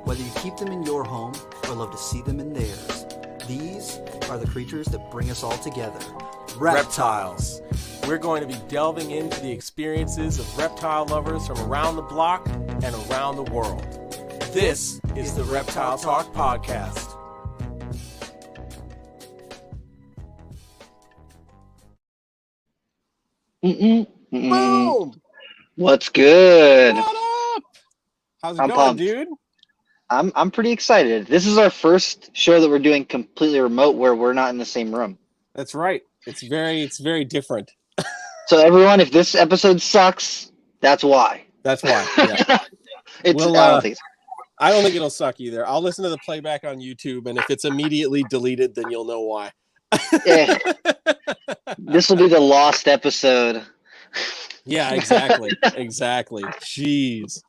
Whether you keep them in your home or love to see them in theirs, these are the creatures that bring us all together. Reptiles. We're going to be delving into the experiences of reptile lovers from around the block and around the world. This is the Reptile Talk Podcast. Boom! What's good? What up? How's it I'm going, pumped. dude? I'm pretty excited. This is our first show that we're doing completely remote, where we're not in the same room. That's right. It's very different. So everyone, if this episode sucks, that's why. That's why. Yeah. I don't think it'll suck either. I'll listen to the playback on YouTube, and if it's immediately deleted, then you'll know why. Yeah. This will be the lost episode. Yeah, exactly. Jeez.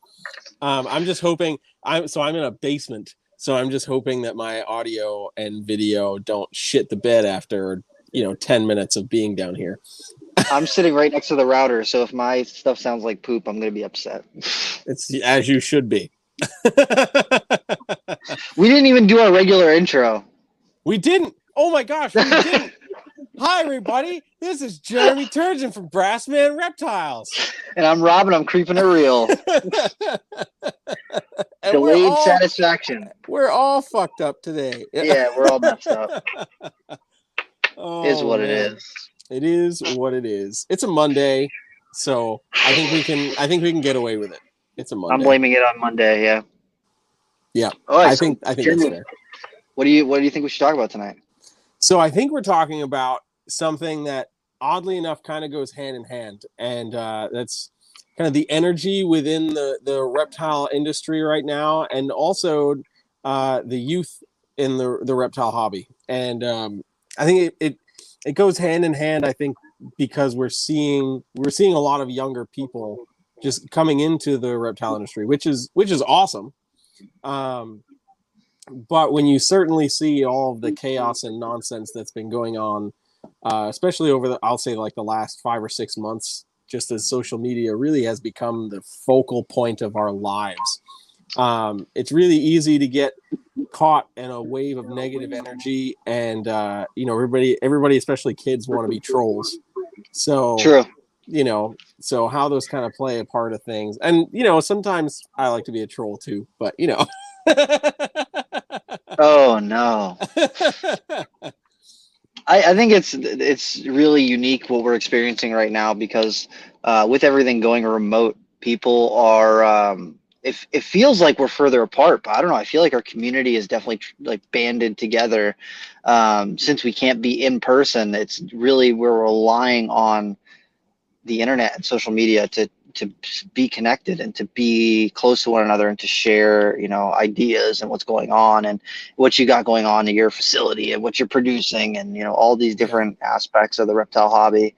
I'm just hoping I'm in a basement, so I'm just hoping that my audio and video don't shit the bed after 10 minutes of being down here. I'm sitting right next to the router, so if my stuff sounds like poop, I'm gonna be upset. It's as you should be. We didn't even do our regular intro. We didn't. Oh my gosh, we didn't. Hi everybody, this is Jeremy Turgeon from Brassman Reptiles. And I'm Rob, and I'm creeping it real. Delayed satisfaction. We're all fucked up today. Yeah, we're all messed up. Oh, Is what man. it is. It is what it is. It's a Monday, so I think we can get away with it. It's a Monday. I'm blaming it on Monday. Yeah. Yeah. All right, I think that's fair. What do you think we should talk about tonight? So I think we're talking about something that oddly enough kind of goes hand in hand, and that's kind of the energy within the reptile industry right now, and also the youth in the reptile hobby. And I think it goes hand in hand, I think, because we're seeing a lot of younger people just coming into the reptile industry, which is awesome. But when you certainly see all of the chaos and nonsense that's been going on, especially over the last 5 or 6 months, just as social media really has become the focal point of our lives, it's really easy to get caught in a wave of negative energy, and everybody, especially kids, want to be trolls. So True. So how those kind of play a part of things, and sometimes I like to be a troll too, but Oh no. I think it's really unique what we're experiencing right now, because with everything going remote, people are it feels like we're further apart, but I don't know. I feel like our community is definitely banded together. Since we can't be in person, it's really, we're relying on the internet and social media to be connected and to be close to one another and to share, ideas and what's going on and what you got going on in your facility and what you're producing and, all these different aspects of the reptile hobby.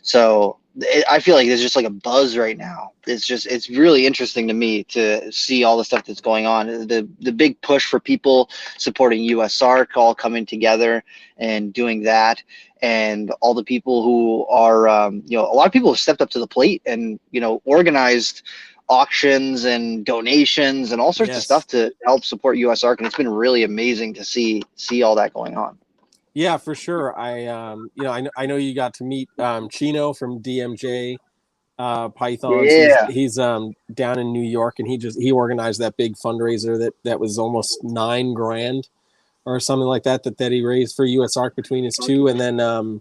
So I feel like there's just like a buzz right now. It's really interesting to me to see all the stuff that's going on. The big push for people supporting USARC, all coming together and doing that. And all the people who are, a lot of people have stepped up to the plate and, organized auctions and donations and all sorts of stuff to help support USARC. And it's been really amazing to see all that going on. Yeah, for sure. I know you got to meet Chino from DMJ Pythons. Yeah. He's down in New York, and he organized that big fundraiser that was almost $9,000 or something like that he raised for USARC between his two. And then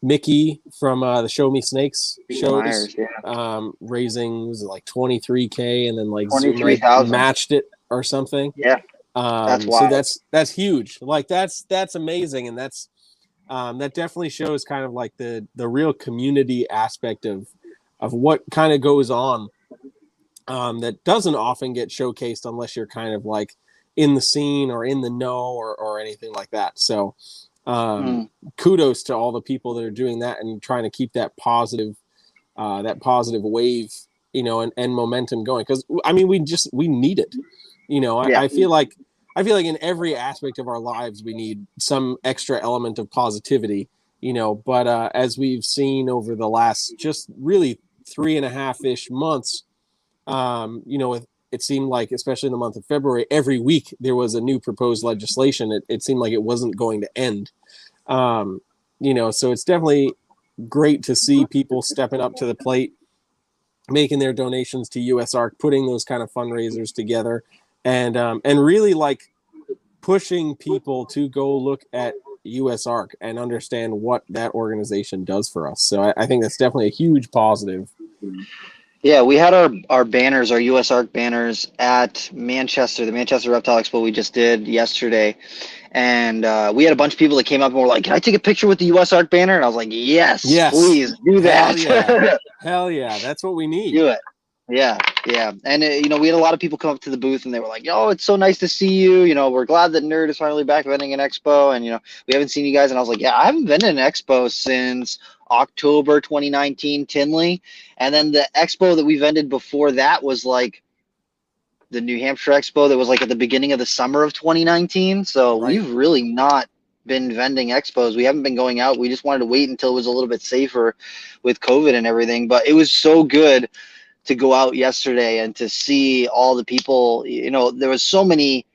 Mickey from the Show Me Snakes shows, raising, was it like $23,000, and then like 23,000 matched it or something. Yeah. That's wild. So that's huge. Like that's amazing, and that's that definitely shows kind of like the real community aspect of what kind of goes on, that doesn't often get showcased unless you're kind of like in the scene or in the know or anything like that. So kudos to all the people that are doing that and trying to keep that positive wave, and momentum going, because I mean we need it. I feel like in every aspect of our lives we need some extra element of positivity, but as we've seen over the last just really 3.5-ish months, with it seemed like, especially in the month of February, every week there was a new proposed legislation. It seemed like it wasn't going to end. So it's definitely great to see people stepping up to the plate, making their donations to USARK, putting those kind of fundraisers together, and really like pushing people to go look at USARK and understand what that organization does for us. So I think that's definitely a huge positive. Yeah, we had our banners, our USARK banners at Manchester, the Manchester Reptile Expo we just did yesterday. And we had a bunch of people that came up and were like, "Can I take a picture with the USARK banner?" And I was like, yes, please do that. Hell yeah. That's what we need. Do it. Yeah. And, we had a lot of people come up to the booth and they were like, "Oh, it's so nice to see you. We're glad that Nerd is finally back vending an expo. And, we haven't seen you guys." And I was like, "Yeah, I haven't vended an expo since October 2019, Tinley." And then the expo that we vended before that was like the New Hampshire Expo that was like at the beginning of the summer of 2019. So We've really not been vending expos. We haven't been going out. We just wanted to wait until it was a little bit safer with COVID and everything. But it was so good to go out yesterday and to see all the people. There was so many,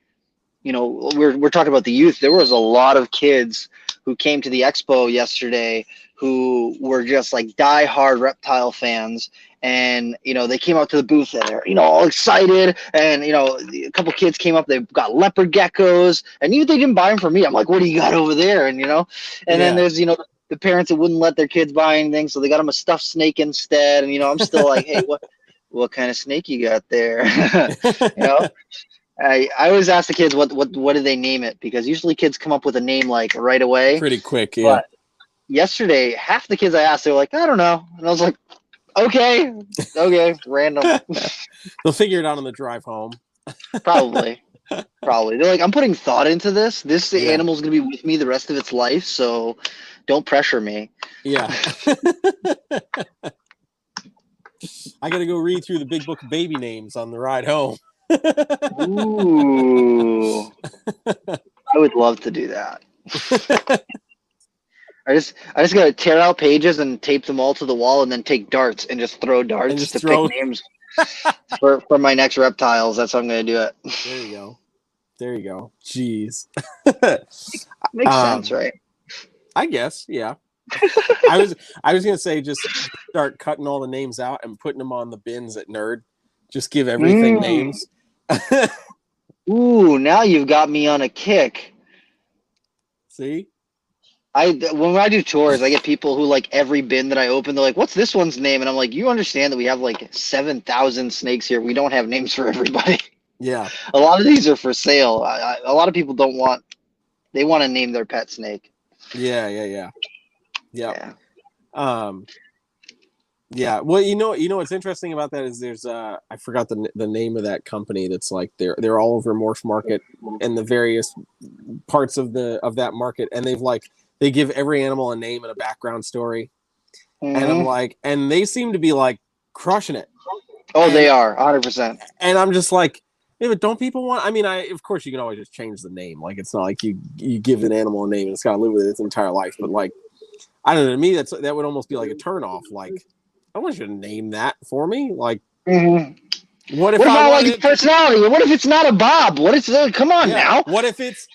we're talking about the youth. There was a lot of kids who came to the expo yesterday who were just like diehard reptile fans. And, they came out to the booth and they're, all excited. And, a couple kids came up, they've got leopard geckos, and even they didn't buy them for me. I'm like, "What do you got over there?" And, then there's, the parents that wouldn't let their kids buy anything. So they got them a stuffed snake instead. And, I'm still like, "Hey, what kind of snake you got there?" I always ask the kids, what do they name it? Because usually kids come up with a name like right away. Pretty quick. Yeah. But yesterday, half the kids I asked, they were like, "I don't know." And I was like, Okay, random. They'll figure it out on the drive home. Probably. They're like, "I'm putting thought into this. This animal's going to be with me the rest of its life, so don't pressure me." Yeah. I got to go read through the big book of baby names on the ride home. Ooh. I would love to do that. I just got to tear out pages and tape them all to the wall and then take darts and just throw darts pick names for my next reptiles. That's how I'm going to do it. There you go. Jeez. Makes sense, right? I guess, yeah. I was going to say just start cutting all the names out and putting them on the bins at Nerd. Just give everything names. Ooh, now you've got me on a kick. See? When I do tours, I get people who like every bin that I open, they're like, "What's this one's name?" And I'm like, "You understand that we have like 7,000 snakes here. We don't have names for everybody." Yeah. A lot of these are for sale. A lot of people want to name their pet snake. Yeah. Yeah. Well, what's interesting about that is there's I forgot the name of that company that's like they're all over Morph Market and the various parts of that market, and they give every animal a name and a background story. Mm-hmm. And I'm like, and they seem to be like crushing it. Oh, they are 100%. And I'm just like, yeah, but don't people want? I mean, of course you can always just change the name. Like it's not like you give an animal a name and it's got to live with it its entire life. But like, I don't know. To me, that would almost be like a turnoff. Like, I want you to name that for me. Like, what if I like its personality? What if it's not a Bob? What if come on now? What if it's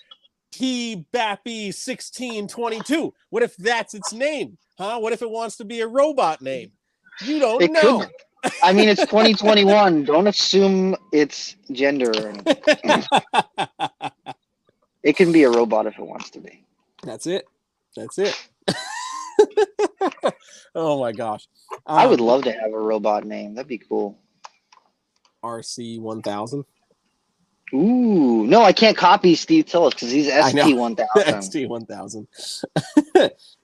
T-Bappy 1622? What if that's its name? Huh? What if it wants to be a robot name? You don't know. I mean, it's 2021. Don't assume it's gender. It can be a robot if it wants to be. That's it. Oh my gosh. I would love to have a robot name. That'd be cool. RC 1000. Ooh, no, I can't copy Steve Tillis because he's ST 1000. ST 1000.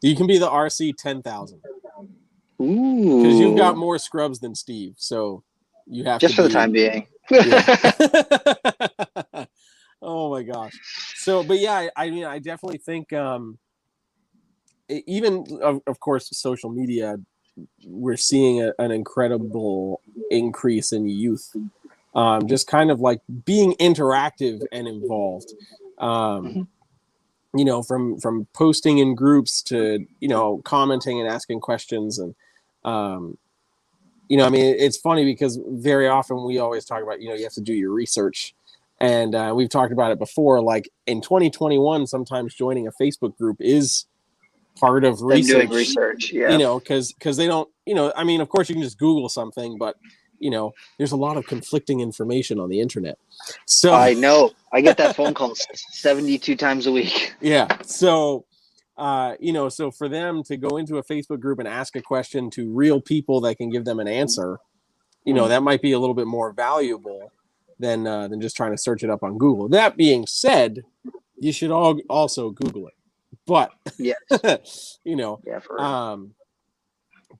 You can be the RC 10,000. Ooh, because you've got more scrubs than Steve, so you have just to for the time being. Yeah. Oh my gosh. So, but yeah, I mean, I definitely think, even of course, social media, we're seeing an incredible increase in youth. Just kind of like being interactive and involved. From posting in groups to commenting and asking questions, and you know, I mean, it's funny because very often we always talk about, you know, you have to do your research. And we've talked about it before. Like in 2021, sometimes joining a Facebook group is part of Them doing research, research, you know, because they don't, you know, I mean, of course you can just Google something, but, you know, there's a lot of conflicting information on the internet. So I know. I get that phone call 72 times a week. yeah. So, you know, so for them to go into a Facebook group and ask a question to real people that can give them an answer, you know, that might be a little bit more valuable than just trying to search it up on Google. That being said, you should all also Google it. But Yes. you know, Yeah, for real.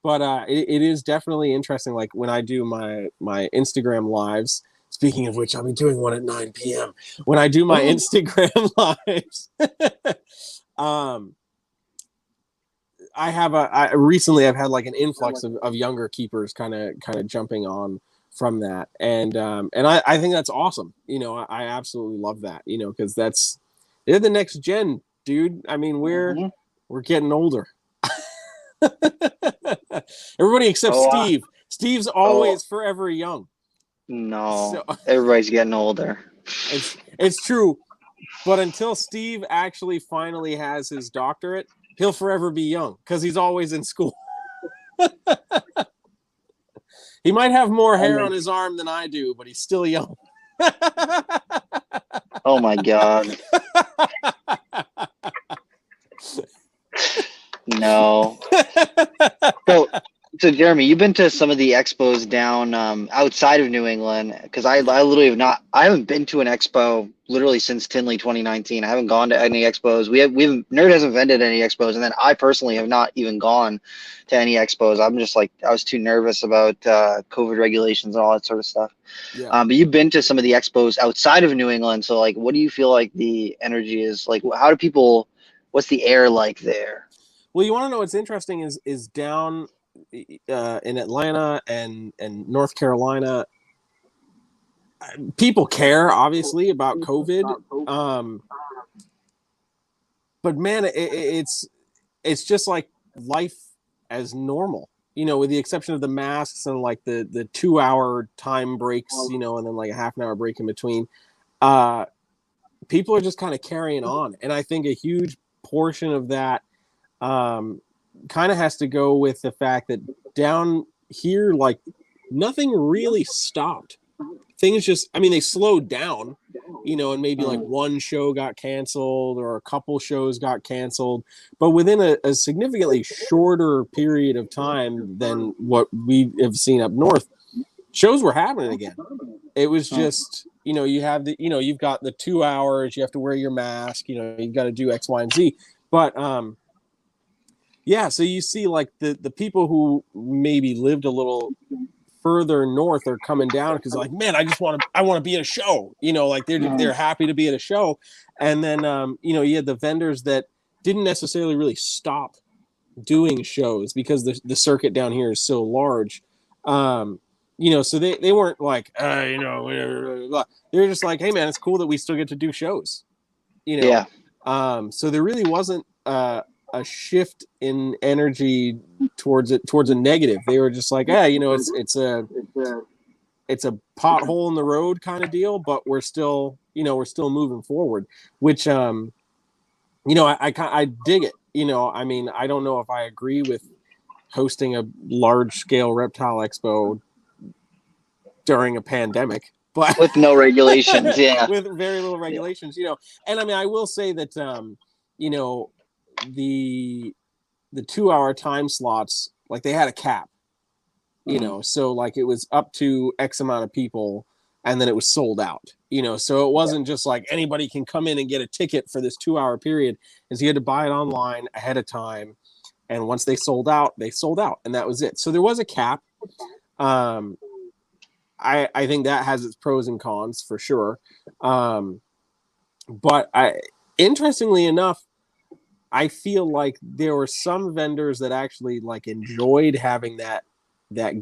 but it is definitely interesting. Like when I do my Instagram lives. Speaking of which, I'll be doing one at 9 p.m. When I do my Instagram lives, recently I've had like an influx of younger keepers kind of jumping on from that, and I think that's awesome. You know, I absolutely love that. You know, because they're the next gen, dude. I mean, we're getting older. Everybody except Steve. Steve's always forever young. No, So, everybody's getting older. it's true, but until Steve actually finally has his doctorate, he'll forever be young because he's always in school. He might have more hair on his arm than I do, but he's still young. Oh my God. No. So Jeremy, you've been to some of the expos down outside of New England, because I literally have not. I haven't been to an expo literally since Tinley 2019. I haven't gone to any expos. We haven't. Nerd hasn't vended any expos, and then I personally have not even gone to any expos. I'm just like, I was too nervous about COVID regulations and all that sort of stuff. Yeah. But you've been to some of the expos outside of New England, so like, what do you feel like the energy is like? How do people? What's the air like there? Well, you want to know what's interesting is down in Atlanta and North Carolina, people care obviously about COVID, but man, it's just like life as normal, you know, with the exception of the masks and like the 2 hour time breaks, you know, and then like a half an hour break in between. People are just kind of carrying on, and I think a huge portion of that kind of has to go with the fact that down here, like nothing really stopped. Things just, I mean, they slowed down, you know, and maybe like one show got canceled or a couple shows got canceled, but within a significantly shorter period of time than what we have seen up north, shows were happening again. It was just, you know, you've got the 2 hours, you have to wear your mask, you know, you've got to do X, Y, and Z. But yeah, so you see like the people who maybe lived a little further north are coming down because like, man, I want to be at a show, you know, like they're happy to be at a show. And then you know, you had the vendors that didn't necessarily really stop doing shows because the circuit down here is so large. You know, so they weren't like you know, they were just like, hey man, it's cool that we still get to do shows, you know. Yeah. So there really wasn't a shift in energy towards a negative. They were just like, you know, it's a pothole in the road kind of deal, but we're still moving forward, which you know, I dig it. You know, I mean, I don't know if I agree with hosting a large scale reptile expo during a pandemic, but With no regulations, yeah. with very little regulations, you know. And I mean, I will say that you know, the 2 hour time slots, like they had a cap, you know, so like it was up to X amount of people and then it was sold out, you know, so it wasn't just like anybody can come in and get a ticket for this 2 hour period, is you had to buy it online ahead of time, and once they sold out, and that was it. So there was a cap. I think that has its pros and cons for sure, but interestingly enough, I feel like there were some vendors that actually like enjoyed having that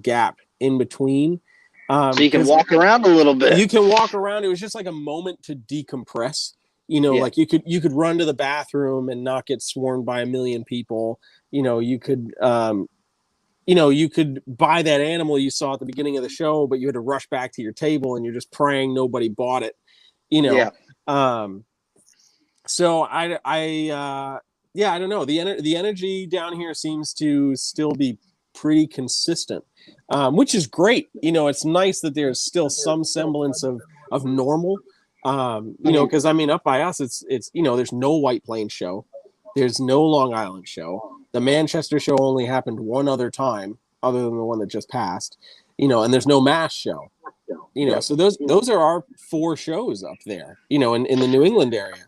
gap in between. So you can walk around a little bit. You can walk around. It was just like a moment to decompress. You know, like you could run to the bathroom and not get swarmed by a million people. You know, you could you could buy that animal you saw at the beginning of the show, but you had to rush back to your table and you're just praying nobody bought it, you know. Yeah. So yeah, I don't know. The energy down here seems to still be pretty consistent, which is great. It's nice that there's still some semblance of normal. Because I mean, up by us, it's there's no White Plains show, there's no Long Island show. The Manchester show only happened one other time, other than the one that just passed. And there's no Mass show. So those are our 4 shows up there. In the New England area.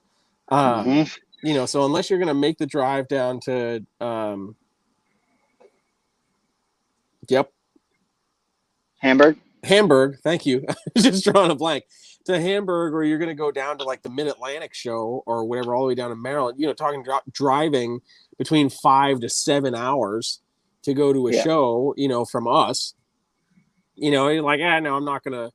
So unless you're going to make the drive down to, Hamburg. Thank you. I was just drawing a blank. To Hamburg, or you're going to go down to like the Mid-Atlantic show or whatever, all the way down to Maryland. Talking driving between 5 to 7 hours to go to a show. From us. You're like, no, I'm not gonna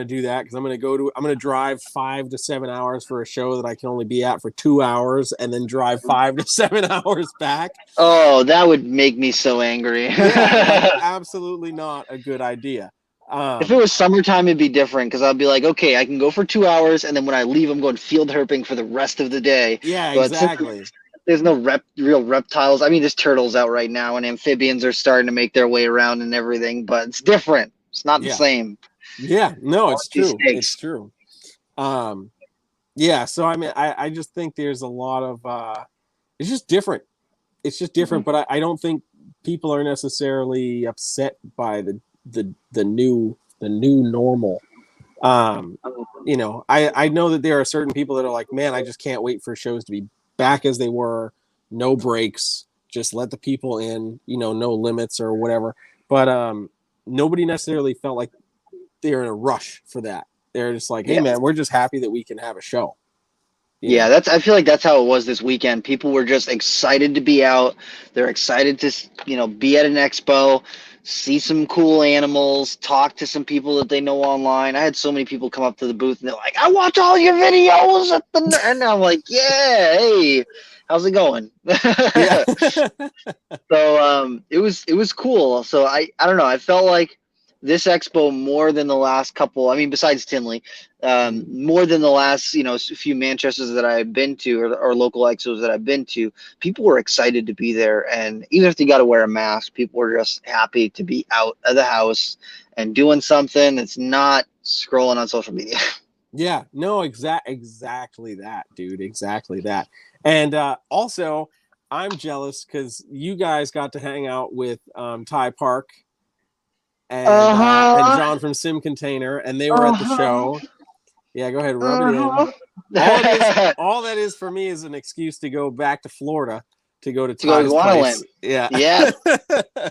do that because I'm gonna drive 5 to 7 hours for a show that I can only be at for 2 hours, and then drive 5 to 7 hours back. Oh, that would make me so angry. Absolutely not a good idea. If it was summertime, it'd be different because I'd be like, okay, I can go for 2 hours, and then when I leave, I'm going field herping for the rest of the day. Yeah, but exactly. There's no real reptiles. I mean, there's turtles out right now, and amphibians are starting to make their way around and everything, but it's different. It's not the same. Yeah, no, it's true. It's true. Yeah, so I mean, I just think there's a lot of it's just different. It's just different, but I don't think people are necessarily upset by the new normal. I know that there are certain people that are like, man, I just can't wait for shows to be back as they were, no breaks, just let the people in, no limits or whatever. But nobody necessarily felt like they're in a rush for that. They're just like, hey man, we're just happy that we can have a show. Yeah, I feel like that's how it was this weekend. People were just excited to be out. They're excited to, be at an expo, see some cool animals, talk to some people that they know online. I had so many people come up to the booth and they're like, I watch all your videos and I'm like, yeah, hey, how's it going? So it was cool. So I don't know. I felt like this expo more than the last couple. I mean, besides Tinley, more than the last few Manchesters that I've been to or local expos that I've been to. People were excited to be there, and even if they got to wear a mask, people were just happy to be out of the house and doing something that's not scrolling on social media. Yeah, no, exactly that, dude. Exactly that. And also, I'm jealous because you guys got to hang out with Ty Park and John from Sim Container, and they were at the show. Yeah, go ahead, rub it in. All that is for me is an excuse to go back to Florida to go to Ty's place. Yeah.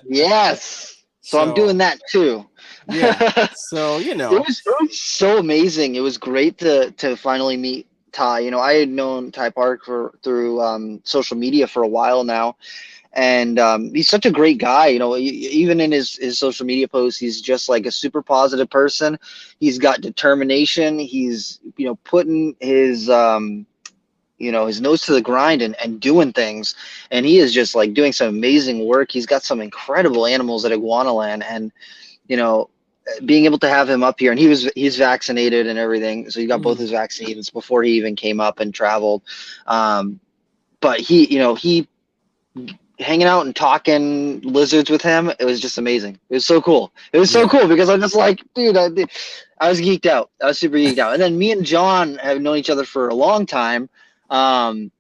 Yes. So I'm doing that too. Yeah. So it was so amazing. It was great to finally meet Ty. I had known Ty Park through social media for a while now. And he's such a great guy, even in his social media posts, he's just like a super positive person. He's got determination. He's, putting his, his nose to the grind and doing things. And he is just like doing some amazing work. He's got some incredible animals at Iguanaland, and, being able to have him up here, and he's vaccinated and everything. So he got both his vaccines before he even came up and traveled. But he hanging out and talking lizards with him, it was just amazing. It was so cool. It was so cool because I'm just like, dude, I was geeked out. I was super geeked out. And then me and John have known each other for a long time. Probably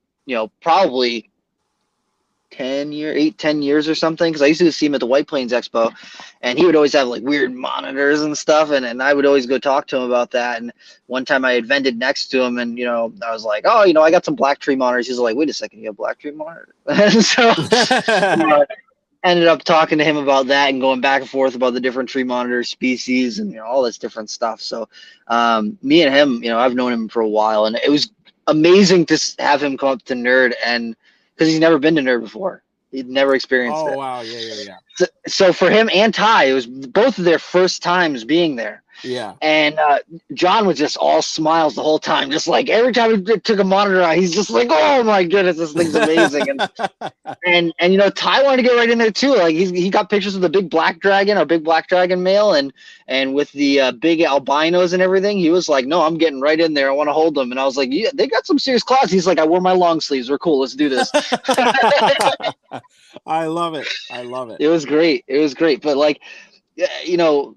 10 years or something. Because I used to see him at the White Plains Expo, and he would always have like weird monitors and stuff. And I would always go talk to him about that. And one time I had vended next to him, and I was like, oh, I got some black tree monitors. He's like, wait a second, you have black tree monitors? And so ended up talking to him about that and going back and forth about the different tree monitor species and all this different stuff. So me and him, I've known him for a while, and it was amazing to have him come up to Nerd, and because he's never been to Nerd before. He'd never experienced it. Oh, wow. Yeah. So for him and Ty, it was both of their first times being there. Yeah. And John was just all smiles the whole time, just like every time he took a monitor out, he's just like, "Oh my goodness, this thing's amazing!" And you know, Ty wanted to get right in there too. Like he got pictures of the big black dragon, our big black dragon male, and with the big albinos and everything. He was like, "No, I'm getting right in there. I want to hold them." And I was like, "Yeah, they got some serious class." He's like, "I wore my long sleeves. We're cool. Let's do this." I love it. I love it. It was great. It was great. But like, you know,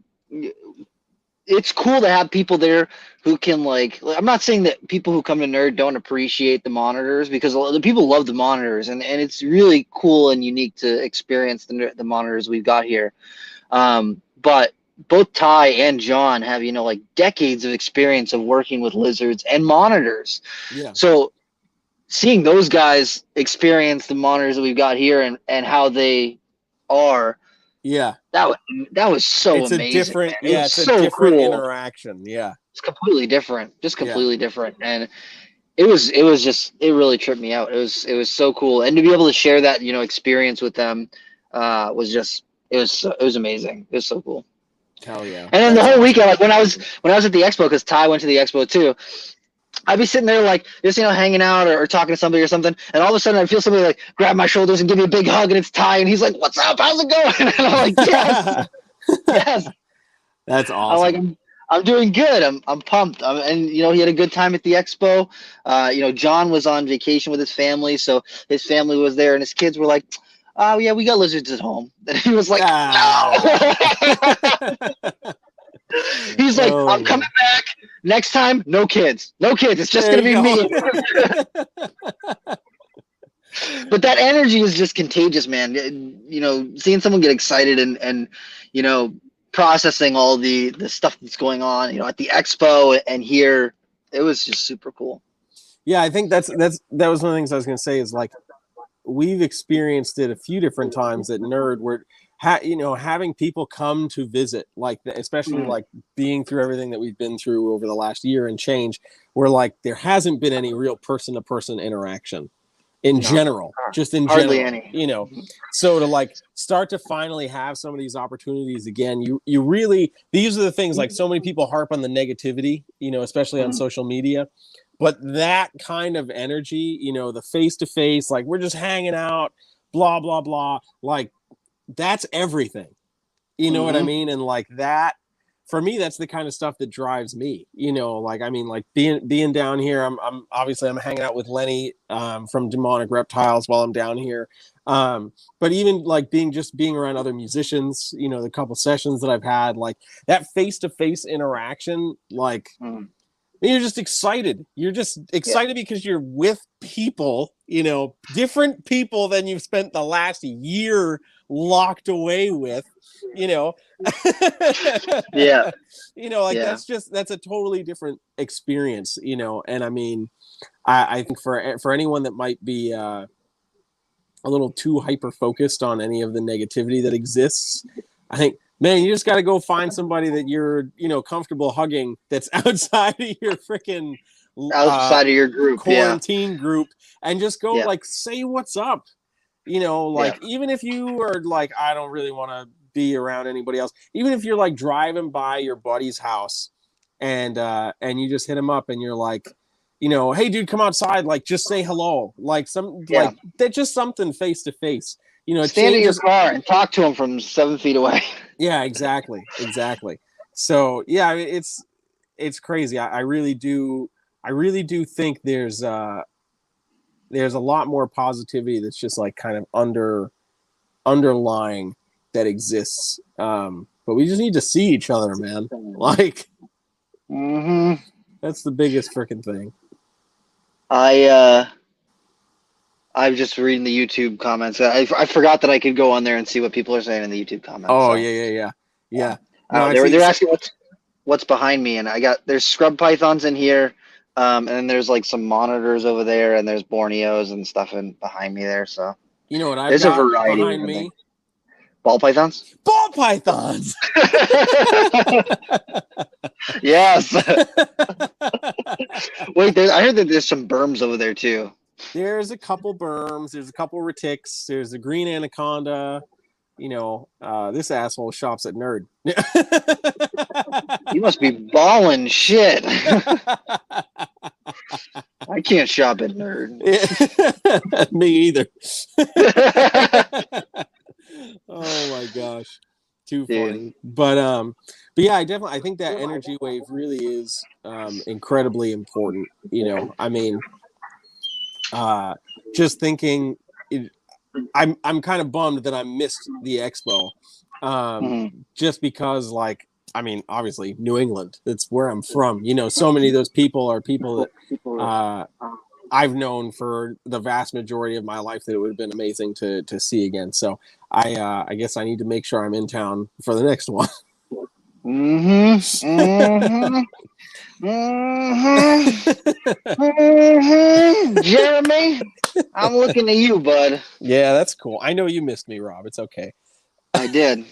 it's cool to have people there who can like, I'm not saying that people who come to Nerd don't appreciate the monitors, because the people love the monitors, and it's really cool and unique to experience the monitors we've got here. But both Ty and John have, you know, like decades of experience of working with lizards and monitors. Yeah. So seeing those guys experience the monitors that we've got here and how they are, Yeah. that was so It's amazing. a different, man. yeah, it's so a different cool. interaction. Yeah. It's completely different, just completely different. And it was just, it really tripped me out. It was so cool. And to be able to share that, you know, experience with them was just, it was amazing. It was so cool. Hell yeah. And then the whole weekend, like when I was at the expo, because Ty went to the expo too, I'd be sitting there like just, you know, hanging out or talking to somebody or something, and all of a sudden I'd feel somebody like grab my shoulders and give me a big hug, and it's Ty, and he's like, "What's up? How's it going?" And I'm like, "Yes, yes." That's awesome. I'm like, I'm doing good. I'm pumped. And you know, he had a good time at the expo. You know, John was on vacation with his family, so his family was there, and his kids were like, "Oh yeah, we got lizards at home." And he was like, "No." He's like, "I'm coming back next time. No kids. No kids. It's just gonna be me." But that energy is just contagious, man. You know, seeing someone get excited and you know, processing all the stuff that's going on, you know, at the expo and here, it was just super cool. Yeah, I think that was one of the things I was going to say is like, we've experienced it a few different times at Nerd where, you know, having people come to visit, like especially like being through everything that we've been through over the last year and change, where like there hasn't been any real person-to-person interaction in general, just in hardly general, any. you know. So to like start to finally have some of these opportunities again, you really, these are the things, like so many people harp on the negativity, you know, especially on social media. But that kind of energy, you know, the face-to-face, like we're just hanging out, blah, blah, blah. Like that's everything. You know what I mean? And like that, for me, that's the kind of stuff that drives me, you know, like, I mean, like being down here, I'm obviously I'm hanging out with Lenny from Demonic Reptiles while I'm down here. But even like being around other musicians, you know, the couple sessions that I've had, like that face-to-face interaction, like, you're just excited. You're just excited because you're with people, you know, different people than you've spent the last year locked away with, you know. Yeah. You know, like that's a totally different experience, you know. And I mean, I think for anyone that might be a little too hyper focused on any of the negativity that exists, I think, man, you just got to go find somebody that you're, you know, comfortable hugging that's outside of your freaking outside of your group, quarantine group, and just go like say what's up, you know, like even if you are like, I don't really want to be around anybody else, even if you're like driving by your buddy's house and you just hit him up and you're like, you know, hey dude, come outside, like just say hello, like like that's just something face to face. You know, stand in your car and talk to him from 7 feet away. Yeah, exactly. So yeah, I mean, it's crazy. I really do think there's a lot more positivity that's just like kind of underlying that exists. But we just need to see each other, man. Like, that's the biggest freaking thing. I'm just reading the YouTube comments. I forgot that I could go on there and see what people are saying in the YouTube comments. Oh, so. Yeah. No, they're asking what's behind me, and there's scrub pythons in here, and then there's like some monitors over there, and there's Borneos and stuff behind me there. So you know what there's a variety behind me? Ball pythons. Ball pythons. Yes. Wait, I heard that there's some berms over there too. There's a couple berms. There's a couple retics. There's a green anaconda. this asshole shops at Nerd. You must be balling shit. I can't shop at Nerd. Me either. Oh my gosh, too funny. But yeah, I think that energy wave really is incredibly important. I mean, just thinking, I'm kind of bummed that I missed the Expo, just because, like, I mean, obviously New England, that's where I'm from. So many of those people are people that I've known for the vast majority of my life, that it would have been amazing to see again. So I guess I need to make sure I'm in town for the next one. Jeremy, I'm looking at you, bud. Yeah, that's cool. I know you missed me, Rob. It's okay. I did.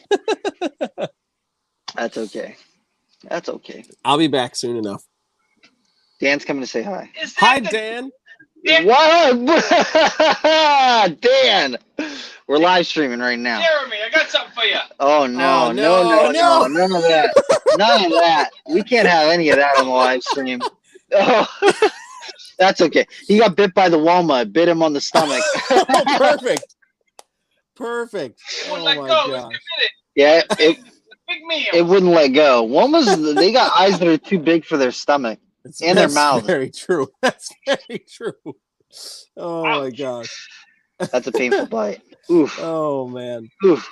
That's okay. That's okay. I'll be back soon enough. Dan's coming to say hi. Hi, Dan. What? Dan, we're live streaming right now. Jeremy, I got something for you. Oh no, no, none of that. None of that. We can't have any of that on the live stream. Oh, that's okay. He got bit by the Walma. It bit him on the stomach. Perfect. Perfect. Wouldn't Oh let my go. gosh. Yeah, Big meal. it wouldn't let go. Walmas, they got eyes that are too big for their stomach and their mouth. Very true. That's very true. Oh my gosh. That's a painful bite. Oof. Oh man. Oof.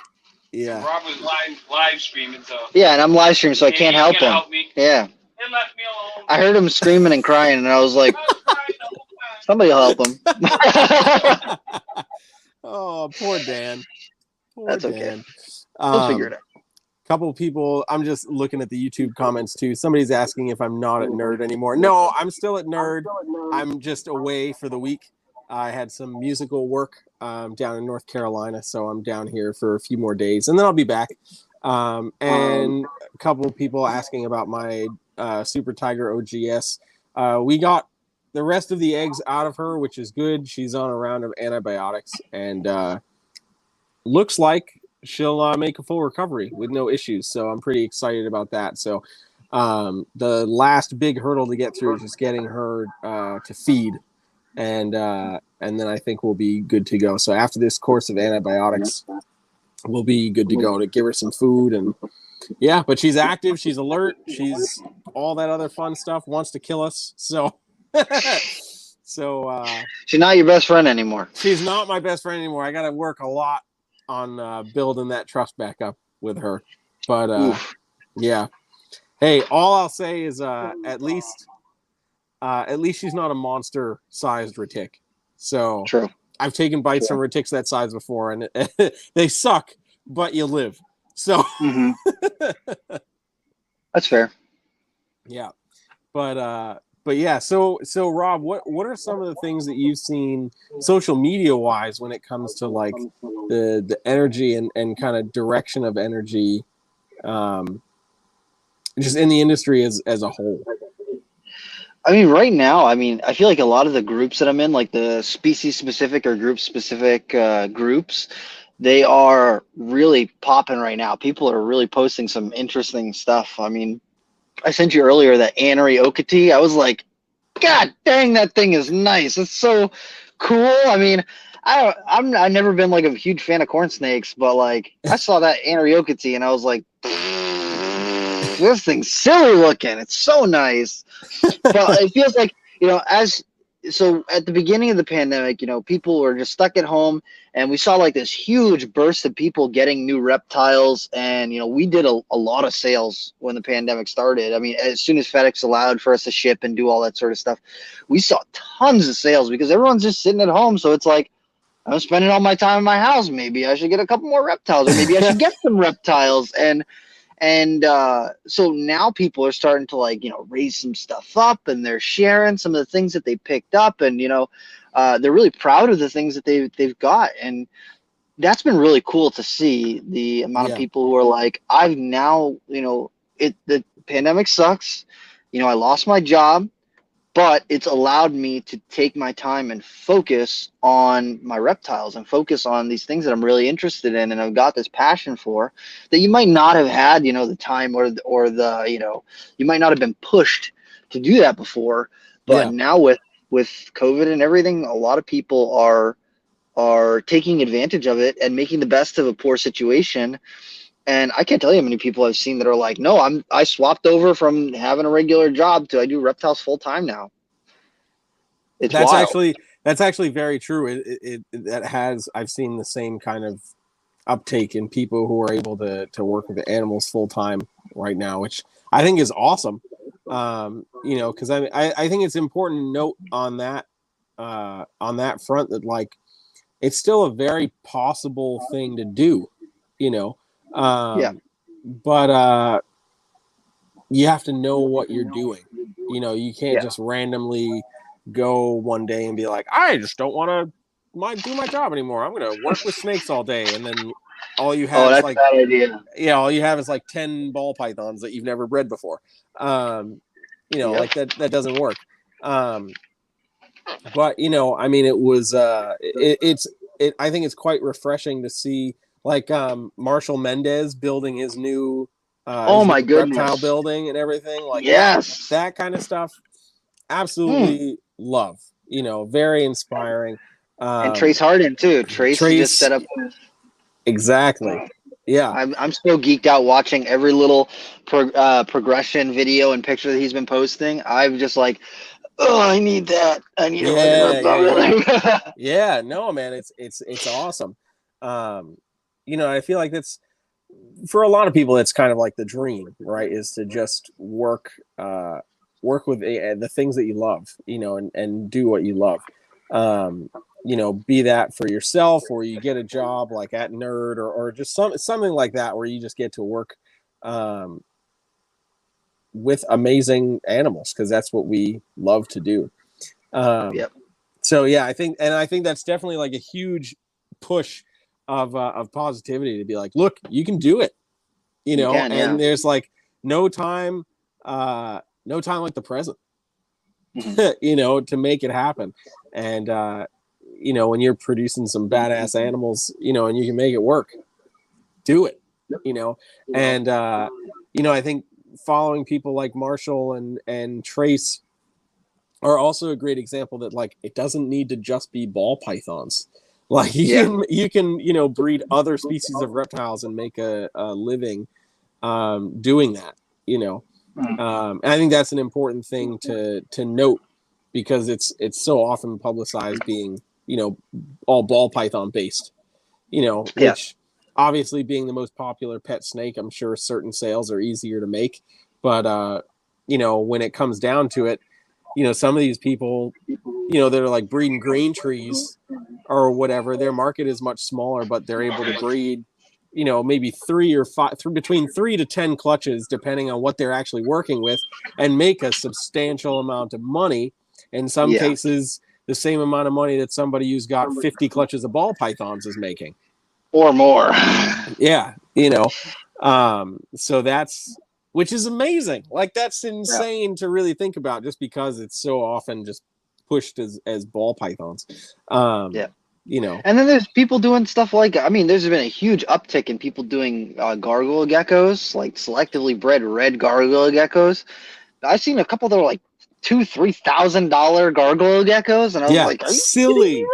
Yeah. Rob was live streaming, so Yeah, and I'm live streaming, so I can't help him. Help me. Yeah. He left me alone. I heard him screaming and crying, and I was like, I was crying the whole time. somebody help him. Oh, poor Dan. Poor That's okay. Dan. We'll figure it out. Couple of people, I'm just looking at the YouTube comments too. Somebody's asking if I'm not at Nerd anymore. No, I'm still at Nerd. I'm just away for the week. I had some musical work down in North Carolina, so I'm down here for a few more days, and then I'll be back. And a couple of people asking about my Super Tiger OGS. We got the rest of the eggs out of her, which is good. She's on a round of antibiotics, and looks like she'll make a full recovery with no issues. So I'm pretty excited about that. So the last big hurdle to get through is just getting her to feed. And then I think we'll be good to go. So after this course of antibiotics, we'll be good to go to give her some food. And yeah, but she's active. She's alert. She's all that other fun stuff, wants to kill us. So, She's not your best friend anymore. She's not my best friend anymore. I got to work a lot on building that trust back up with her. But yeah. Hey, all I'll say is at least she's not a monster-sized retic. So True. I've taken bites from retics that size before, and they suck, but you live. So That's fair. yeah, but yeah. So Rob, what are some of the things that you've seen social media wise when it comes to like the energy and kind of direction of energy, just in the industry as a whole? I mean, right now, I feel like a lot of the groups that I'm in, like the species-specific or group-specific groups, they are really popping right now. People are really posting some interesting stuff. I mean, I sent you earlier that Anery Okatee. I was like, God dang, that thing is nice. It's so cool. I mean, I've never been like a huge fan of corn snakes, but like I saw that Anery Okatee and I was like, this thing's silly looking. It's so nice. But it feels like, so at the beginning of the pandemic, people were just stuck at home, and we saw like this huge burst of people getting new reptiles. And, we did a lot of sales when the pandemic started. I mean, as soon as FedEx allowed for us to ship and do all that sort of stuff, we saw tons of sales because everyone's just sitting at home. So it's like, I'm spending all my time in my house. Maybe I should get a couple more reptiles, or maybe I should get some reptiles. And so now people are starting to raise some stuff up, and they're sharing some of the things that they picked up, and they're really proud of the things that they've got, and that's been really cool to see the amount of people who are like, I've now the pandemic sucks, I lost my job, but it's allowed me to take my time and focus on my reptiles and focus on these things that I'm really interested in and I've got this passion for that you might not have had, the time or the, you might not have been pushed to do that before. But Yeah. now with COVID and everything, a lot of people are taking advantage of it and making the best of a poor situation. And I can't tell you how many people I've seen that are like, no, I swapped over from having a regular job to I do reptiles full time now. It's That's wild. actually very true. I've seen the same kind of uptake in people who are able to work with the animals full time right now, which I think is awesome. Because I think it's important to note on that front that like it's still a very possible thing to do, Yeah. but you have to know what you're doing. You can't Yeah. just randomly go one day and be like, I just don't want to do my job anymore. I'm going to work with snakes all day. And then all you have Oh, is that's a like, bad idea. all you have is like 10 ball pythons that you've never bred before. Yep. Like that doesn't work. But I mean, it was, I think it's quite refreshing to see like, Marshall Mendez building his new Oh my reptile goodness. building and everything like Yes. that kind of stuff. Absolutely love, very inspiring. And Trace Harden too. Trace just Trace, set up. exactly. Yeah. I'm so geeked out watching every little progression video and picture that he's been posting. I'm just like, oh, I need that. I need Yeah. Yeah. No, man, it's awesome. I feel like that's for a lot of people, it's kind of like the dream, right? Is to just work with the things that you love, and do what you love. Be that for yourself or you get a job like at Nerd or just something like that where you just get to work with amazing animals because that's what we love to do. Yep. So yeah, I think that's definitely like a huge push of positivity to be like, look, you can do it, and there's like no time like the present, to make it happen. And, when you're producing some badass animals, and you can make it work, do it, and, I think following people like Marshall and Trace are also a great example that like, it doesn't need to just be ball pythons. Like you can breed other species of reptiles and make a living doing that, and I think that's an important thing to note because it's so often publicized being, all ball python based, which obviously being the most popular pet snake, I'm sure certain sales are easier to make. But, when it comes down to it, some of these people, that are like breeding green trees or whatever, their market is much smaller, but they're able to breed, maybe 3 or 5, between 3 to 10 clutches, depending on what they're actually working with, and make a substantial amount of money. In some cases, the same amount of money that somebody who's got 50 clutches of ball pythons is making. Or more. Yeah. So that's, which is amazing. Like that's insane to really think about just because it's so often just pushed as ball pythons. And then there's people doing stuff like, there's been a huge uptick in people doing gargoyle geckos, like selectively bred red gargoyle geckos. I've seen a couple that are like $2,000-$3,000 gargoyle geckos, and I was like, are you silly?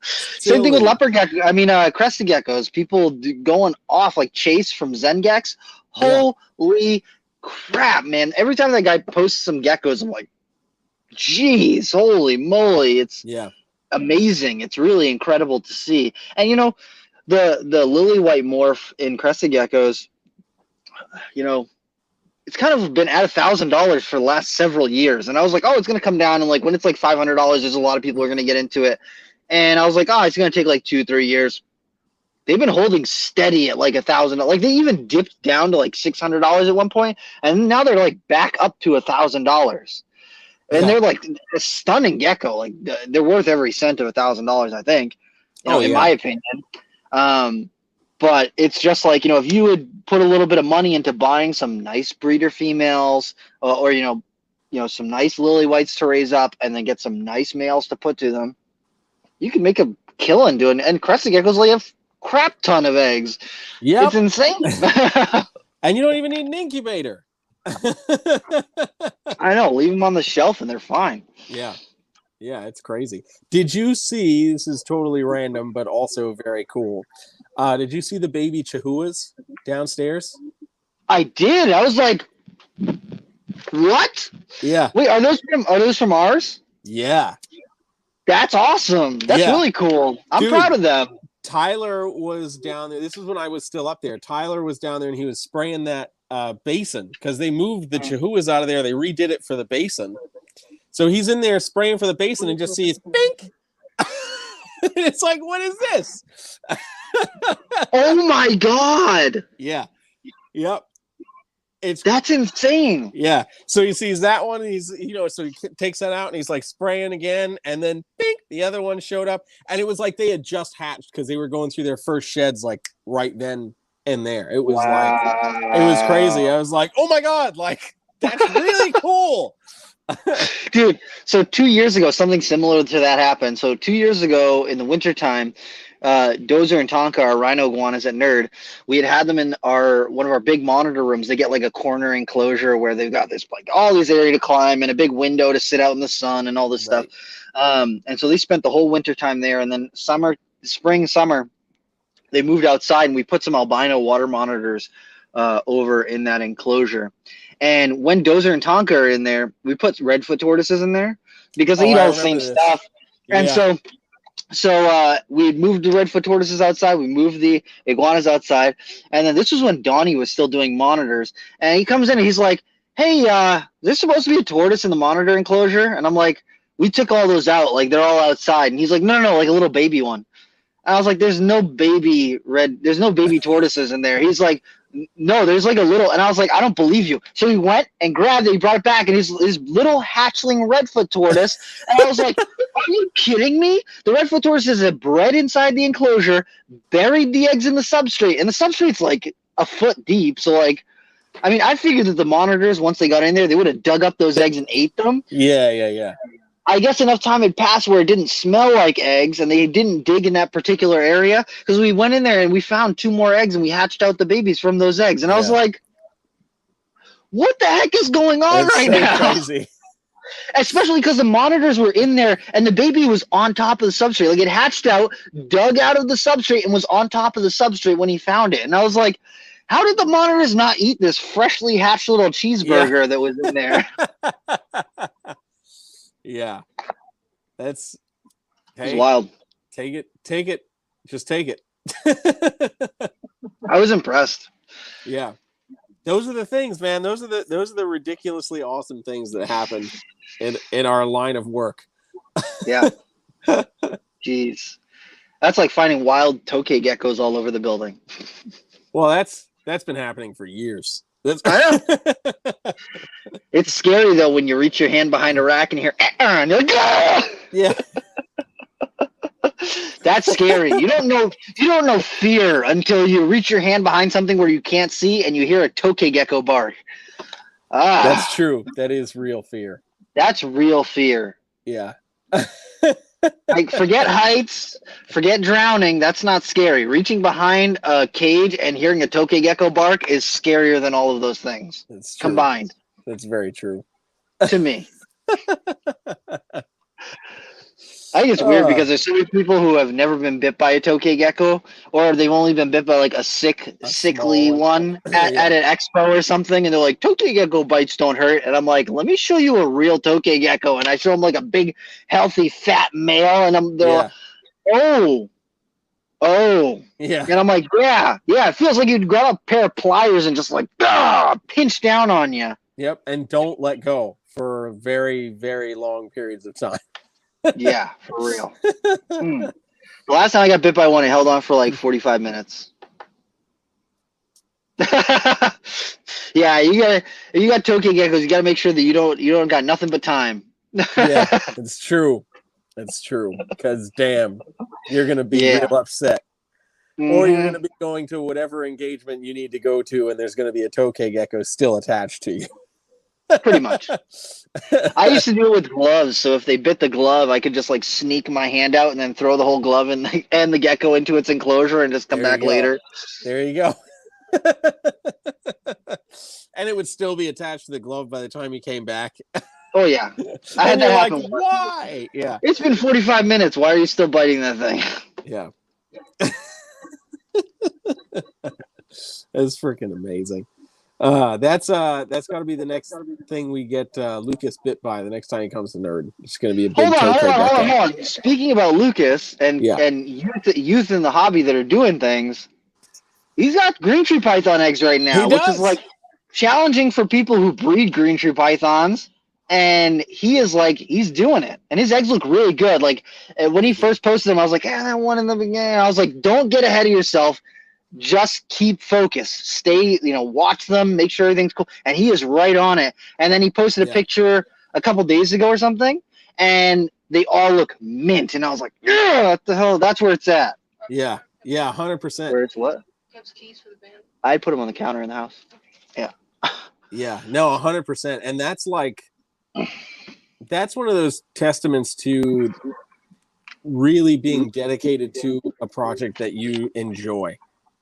Same thing with leopard gecko. Crested geckos. People going off like Chase from Zengex. Holy crap, man! Every time that guy posts some geckos, I'm like, geez, holy moly! It's amazing. It's really incredible to see. And the lily white morph in crested geckos, it's kind of been at $1,000 for the last several years. And I was like, oh, it's going to come down. And like when it's like $500, there's a lot of people who are going to get into it. And I was like, oh, it's going to take like 2-3 years. They've been holding steady at like $1,000. Like they even dipped down to like $600 at one point, and now they're like back up to $1,000. And they're like a stunning gecko. Like they're worth every cent of $1,000, I think. In my opinion. But it's just like, if you would put a little bit of money into buying some nice breeder females or some nice lily whites to raise up, and then get some nice males to put to them, you can make a killing doing it. And crested geckos lay a crap ton of eggs. Yep. It's insane. And you don't even need an incubator. I know. Leave them on the shelf and they're fine. Yeah. Yeah, it's crazy. Did you see, this is totally random, but also very cool. Did you see the baby chihuahuas downstairs? I did. I was like, what? Yeah. Wait, are those from ours? Yeah. That's awesome. That's really cool. I'm proud of them. Tyler was down there. This was when I was still up there. Tyler was down there and he was spraying that basin because they moved the chihuahuas out of there. They redid it for the basin. So he's in there spraying for the basin and just sees pink. It's like, what is this? Oh my God. Yeah. Yep. That's insane. Yeah. So he sees that one. And so he takes that out and he's like spraying again. And then bink, the other one showed up. And it was like they had just hatched because they were going through their first sheds like right then and there. It was it was crazy. I was like, oh my God, like that's really cool. Dude, so 2 years ago, something similar to that happened. So 2 years ago in the wintertime, Dozer and Tonka, our rhino iguanas at Nerd, we had them in one of our big monitor rooms. They get like a corner enclosure where they've got this like all these area to climb and a big window to sit out in the sun and all this stuff. And so they spent the whole winter time there. And then spring, summer, they moved outside and we put some albino water monitors over in that enclosure. And when Dozer and Tonka are in there, we put redfoot tortoises in there because they eat all the same stuff. And so we moved the redfoot tortoises outside. We moved the iguanas outside. And then this was when Donnie was still doing monitors. And he comes in and he's like, hey, there's supposed to be a tortoise in the monitor enclosure. And I'm like, we took all those out. Like, they're all outside. And he's like, no, like a little baby one. And I was like, there's no baby tortoises in there. He's like, no, there's like a little. And I was like, I don't believe you. So he went and grabbed it. He brought it back, and his little hatchling redfoot tortoise. And I was like, are you kidding me? The redfoot tortoise is bred inside the enclosure, buried the eggs in the substrate, and the substrate's like a foot deep. So like, I mean, I figured that the monitors, once they got in there, they would have dug up those eggs and ate them. Yeah. I guess enough time had passed where it didn't smell like eggs and they didn't dig in that particular area, because we went in there and we found 2 more eggs and we hatched out the babies from those eggs. And I was like, what the heck is going on now? Crazy. Especially because the monitors were in there and the baby was on top of the substrate. Like, it hatched out, dug out of the substrate, and was on top of the substrate when he found it. And I was like, how did the monitors not eat this freshly hatched little cheeseburger that was in there? Yeah, that's it's wild. Take it, just take it. I was impressed. Yeah, those are the things, man. Those are the ridiculously awesome things that happen in our line of work. Yeah. Jeez, that's like finding wild tokay geckos all over the building. Well, that's been happening for years. I know. It's scary though when you reach your hand behind a rack and hear and you're like, ah! Yeah. That's scary. You don't know fear until you reach your hand behind something where you can't see and you hear a tokay gecko bark. That's true. That is real fear. That's real fear. Yeah. Like, forget heights, forget drowning. That's not scary. Reaching behind a cage and hearing a tokay gecko bark is scarier than all of those things combined. That's very true. To me. I think it's weird because there's so many people who have never been bit by a tokay gecko, or they've only been bit by like a sickly one at an expo or something, and they're like, tokay gecko bites don't hurt. And I'm like, let me show you a real tokay gecko. And I show them like a big, healthy, fat male, and they're like, oh. Yeah. And I'm like, yeah. It feels like you'd grab a pair of pliers and just like, pinch down on you. Yep. And don't let go for very, very long periods of time. Yeah, for real. The last time I got bit by one, it held on for like 45 minutes. Yeah, you got tokay geckos. You got to make sure that you don't got nothing but time. Yeah, it's true. It's true. Because damn, you're gonna be real upset, or you're gonna be going to whatever engagement you need to go to, and there's gonna be a tokay gecko still attached to you. Pretty much. I used to do it with gloves, so if they bit the glove, I could just like sneak my hand out and then throw the whole glove and the gecko into its enclosure and just come There you back go. later. There you go. And it would still be attached to the glove by the time you came back. Oh yeah, I And had that you're like, happen. why? Yeah, It's been 45 minutes. Why are you still biting that thing? yeah. That's freaking amazing. That's got to be the next thing we get Lucas bit by the next time he comes to Nerd. It's going to be a big Hold on. Speaking about Lucas and Yeah. youth in the hobby that are doing things, he's got green tree python eggs right now, He which is does. like challenging for people who breed green tree pythons. And he's doing it, and his eggs look really good. Like when he first posted them, I was like, that one in the beginning. I was like, don't get ahead of yourself. Just keep focused. Stay, watch them, make sure everything's cool. And he is right on it. And then he posted a picture a couple days ago or something, and they all look mint. And I was like, yeah, what the hell? That's where it's at. Yeah, 100%. Where it's what? I put them on the counter in the house. Yeah. Yeah, no, 100%. And that's one of those testaments to really being dedicated to a project that you enjoy.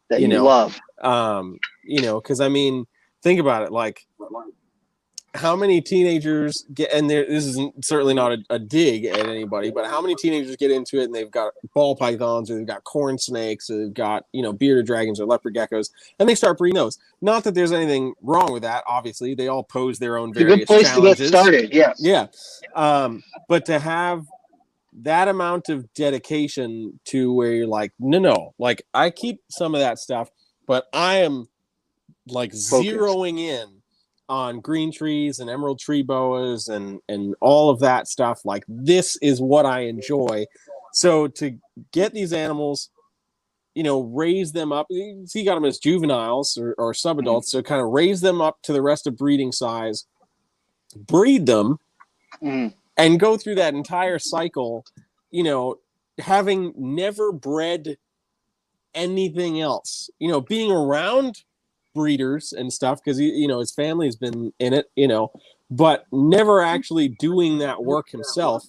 That you love. Because I mean, think about it. Like, how many teenagers get, and this isn't certainly not a dig at anybody, but how many teenagers get into it and they've got ball pythons, or they've got corn snakes, or they've got, bearded dragons or leopard geckos, and they start breeding those. Not that there's anything wrong with that. Obviously, they all pose their own various It's a good place challenges. to get started. Yes. Yeah. But to have that amount of dedication to where you're like, no, like I keep some of that stuff, but I am like zeroing in on green trees and emerald tree boas and all of that stuff. Like, this is what I enjoy. So to get these animals, raise them up. So you got them as juveniles or subadults. So kind of raise them up to the rest of breeding size, breed them, and go through that entire cycle, having never bred anything else, being around breeders and stuff, because his family's been in it, but never actually doing that work himself,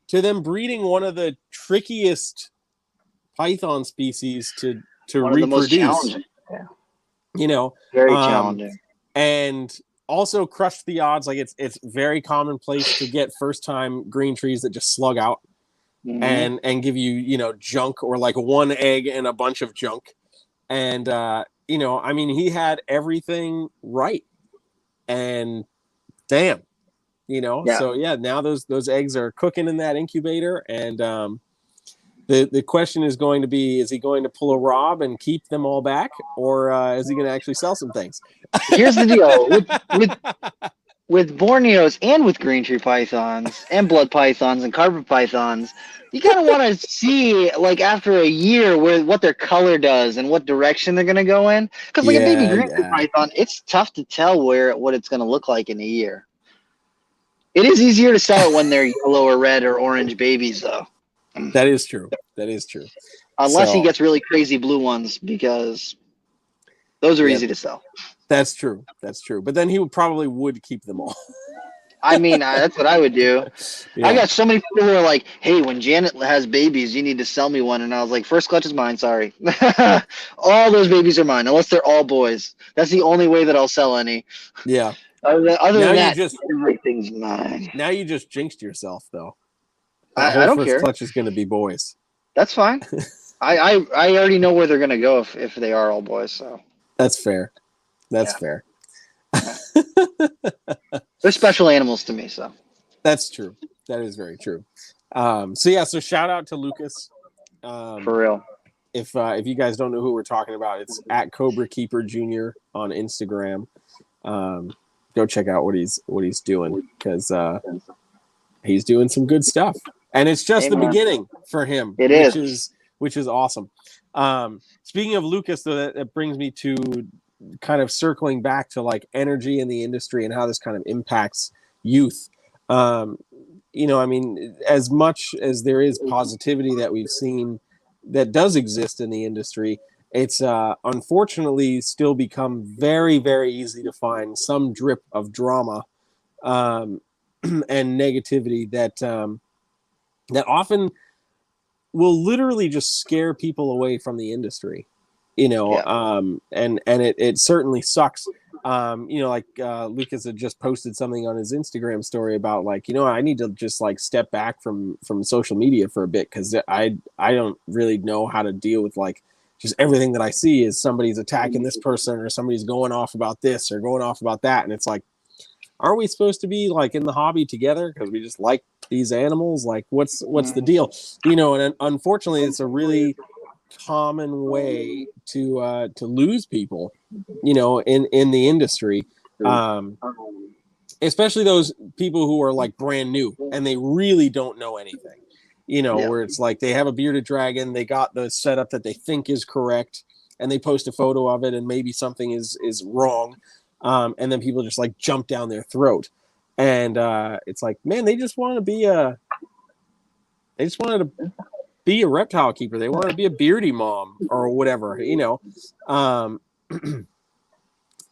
to them breeding one of the trickiest python species to reproduce. Very challenging, and also crush the odds. Like, it's very commonplace to get first time green trees that just slug out and give you junk, or like one egg and a bunch of junk. And I mean, he had everything right, and damn, so yeah, now those eggs are cooking in that incubator, and the question is going to be, is he going to pull a Rob and keep them all back, or is he going to actually sell some things? Here's the deal with Borneos and with green tree pythons and blood pythons and carpet pythons. You kind of want to see, like, after a year, what their color does and what direction they're going to go in. Because, like, a baby green tree python, it's tough to tell what it's going to look like in a year. It is easier to sell it when they're yellow or red or orange babies, though. That is true. Unless he gets really crazy blue ones, because those are easy to sell. That's true. But then he probably would keep them all. I mean, that's what I would do. Yeah. I got so many people who are like, hey, when Janet has babies, you need to sell me one. And I was like, first clutch is mine, sorry. All those babies are mine, unless they're all boys. That's the only way that I'll sell any. Yeah. Other than that, everything's mine. Now you just jinxed yourself, though. I don't care. First clutch is going to be boys. That's fine. I already know where they're going to go if they are all boys. So that's fair. That's fair. They're special animals to me, so. That's true. That is very true. So shout out to Lucas. For real. If you guys don't know who we're talking about, it's at Cobra Keeper Jr. on Instagram. Go check out what he's doing, because he's doing some good stuff, and it's just the beginning for him. Which is awesome. Speaking of Lucas, though, that brings me to kind of circling back to like energy in the industry and how this kind of impacts youth. I mean, as much as there is positivity that we've seen that does exist in the industry, it's unfortunately still become very, very easy to find some drip of drama and negativity that that often will literally just scare people away from the industry, and it certainly sucks. Like Lucas had just posted something on his Instagram story about like, I need to just like step back from social media for a bit, because I don't really know how to deal with like just everything that I see is somebody's attacking this person, or somebody's going off about this or going off about that, and it's like, aren't we supposed to be like in the hobby together because we just like these animals? Like, what's the deal? And unfortunately, it's a really common way to lose people, in the industry, especially those people who are like brand new and they really don't know anything, where it's like they have a bearded dragon, they got the setup that they think is correct, and they post a photo of it and maybe something is wrong. And then people just like jump down their throat, and it's like, man, they just wanted to be a reptile keeper. They wanted to be a beardy mom or whatever,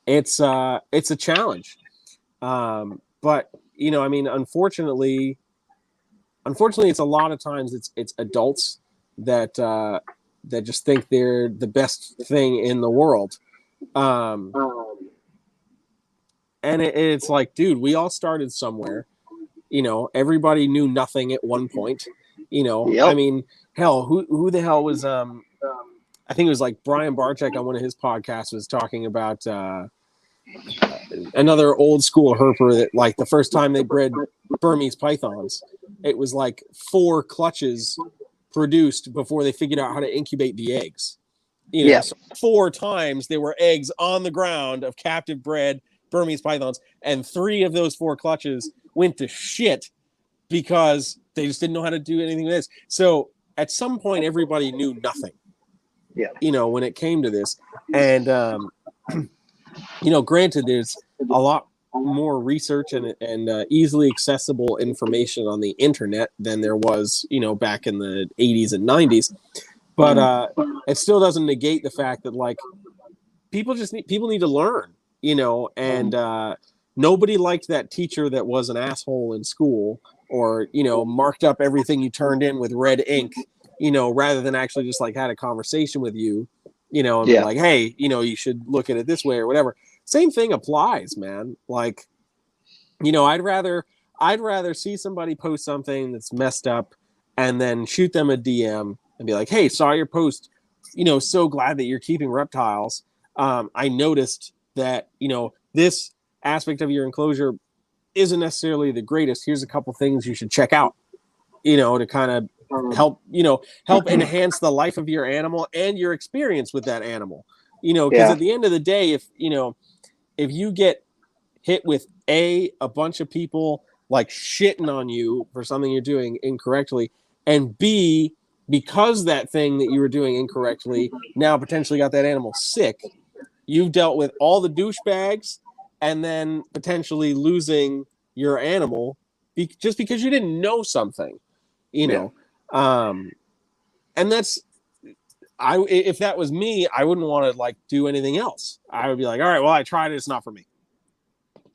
It's a challenge. But unfortunately, it's a lot of times it's adults that just think they're the best thing in the world. And it's like, dude, we all started somewhere. Everybody knew nothing at one point. Yep. Hell, who the hell was I think it was like Brian Barczyk on one of his podcasts was talking about another old school herper that like the first time they bred Burmese pythons, it was like 4 clutches produced before they figured out how to incubate the eggs. So 4 times there were eggs on the ground of captive bred Burmese pythons, and 3 of those 4 clutches went to shit because they just didn't know how to do anything with this. So at some point, everybody knew nothing. When it came to this, and granted, there's a lot more research and easily accessible information on the internet than there was, back in the 80s and 90s. But it still doesn't negate the fact that like people need to learn. And nobody liked that teacher that was an asshole in school, or, marked up everything you turned in with red ink, rather than actually just like had a conversation with you, and be like, hey, you should look at it this way or whatever. Same thing applies, man. Like, I'd rather see somebody post something that's messed up and then shoot them a DM and be like, hey, saw your post, so glad that you're keeping reptiles. I noticed that, this aspect of your enclosure isn't necessarily the greatest. Here's a couple things you should check out, to kind of help enhance the life of your animal and your experience with that animal, because at the end of the day, if you get hit with a bunch of people like shitting on you for something you're doing incorrectly, and B, because that thing that you were doing incorrectly now potentially got that animal sick, you've dealt with all the douchebags and then potentially losing your animal just because you didn't know something, and that's, if that was me, I wouldn't want to like do anything else. I would be like, all right, well, I tried it. It's not for me.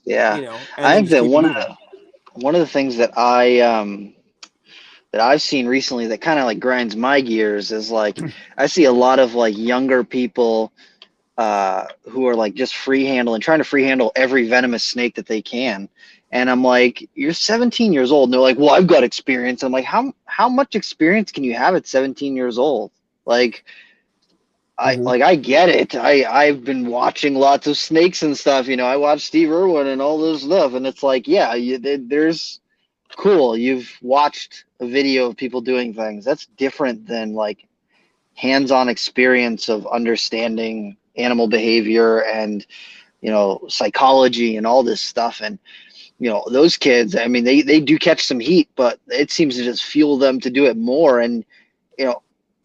Yeah. And I think that one of the things that I've seen recently that kind of like grinds my gears is like, I see a lot of like younger people who are like just trying to free handle every venomous snake that they can. And I'm like, you're 17 years old. And they're like, well, I've got experience. I'm like, how much experience can you have at 17 years old? Like, I get it. I've been watching lots of snakes and stuff. I watched Steve Irwin and all this stuff. And it's like, yeah, there's cool. You've watched a video of people doing things. That's different than like hands-on experience of understanding animal behavior and psychology and all this stuff. And those kids, I mean, they do catch some heat, but it seems to just fuel them to do it more. And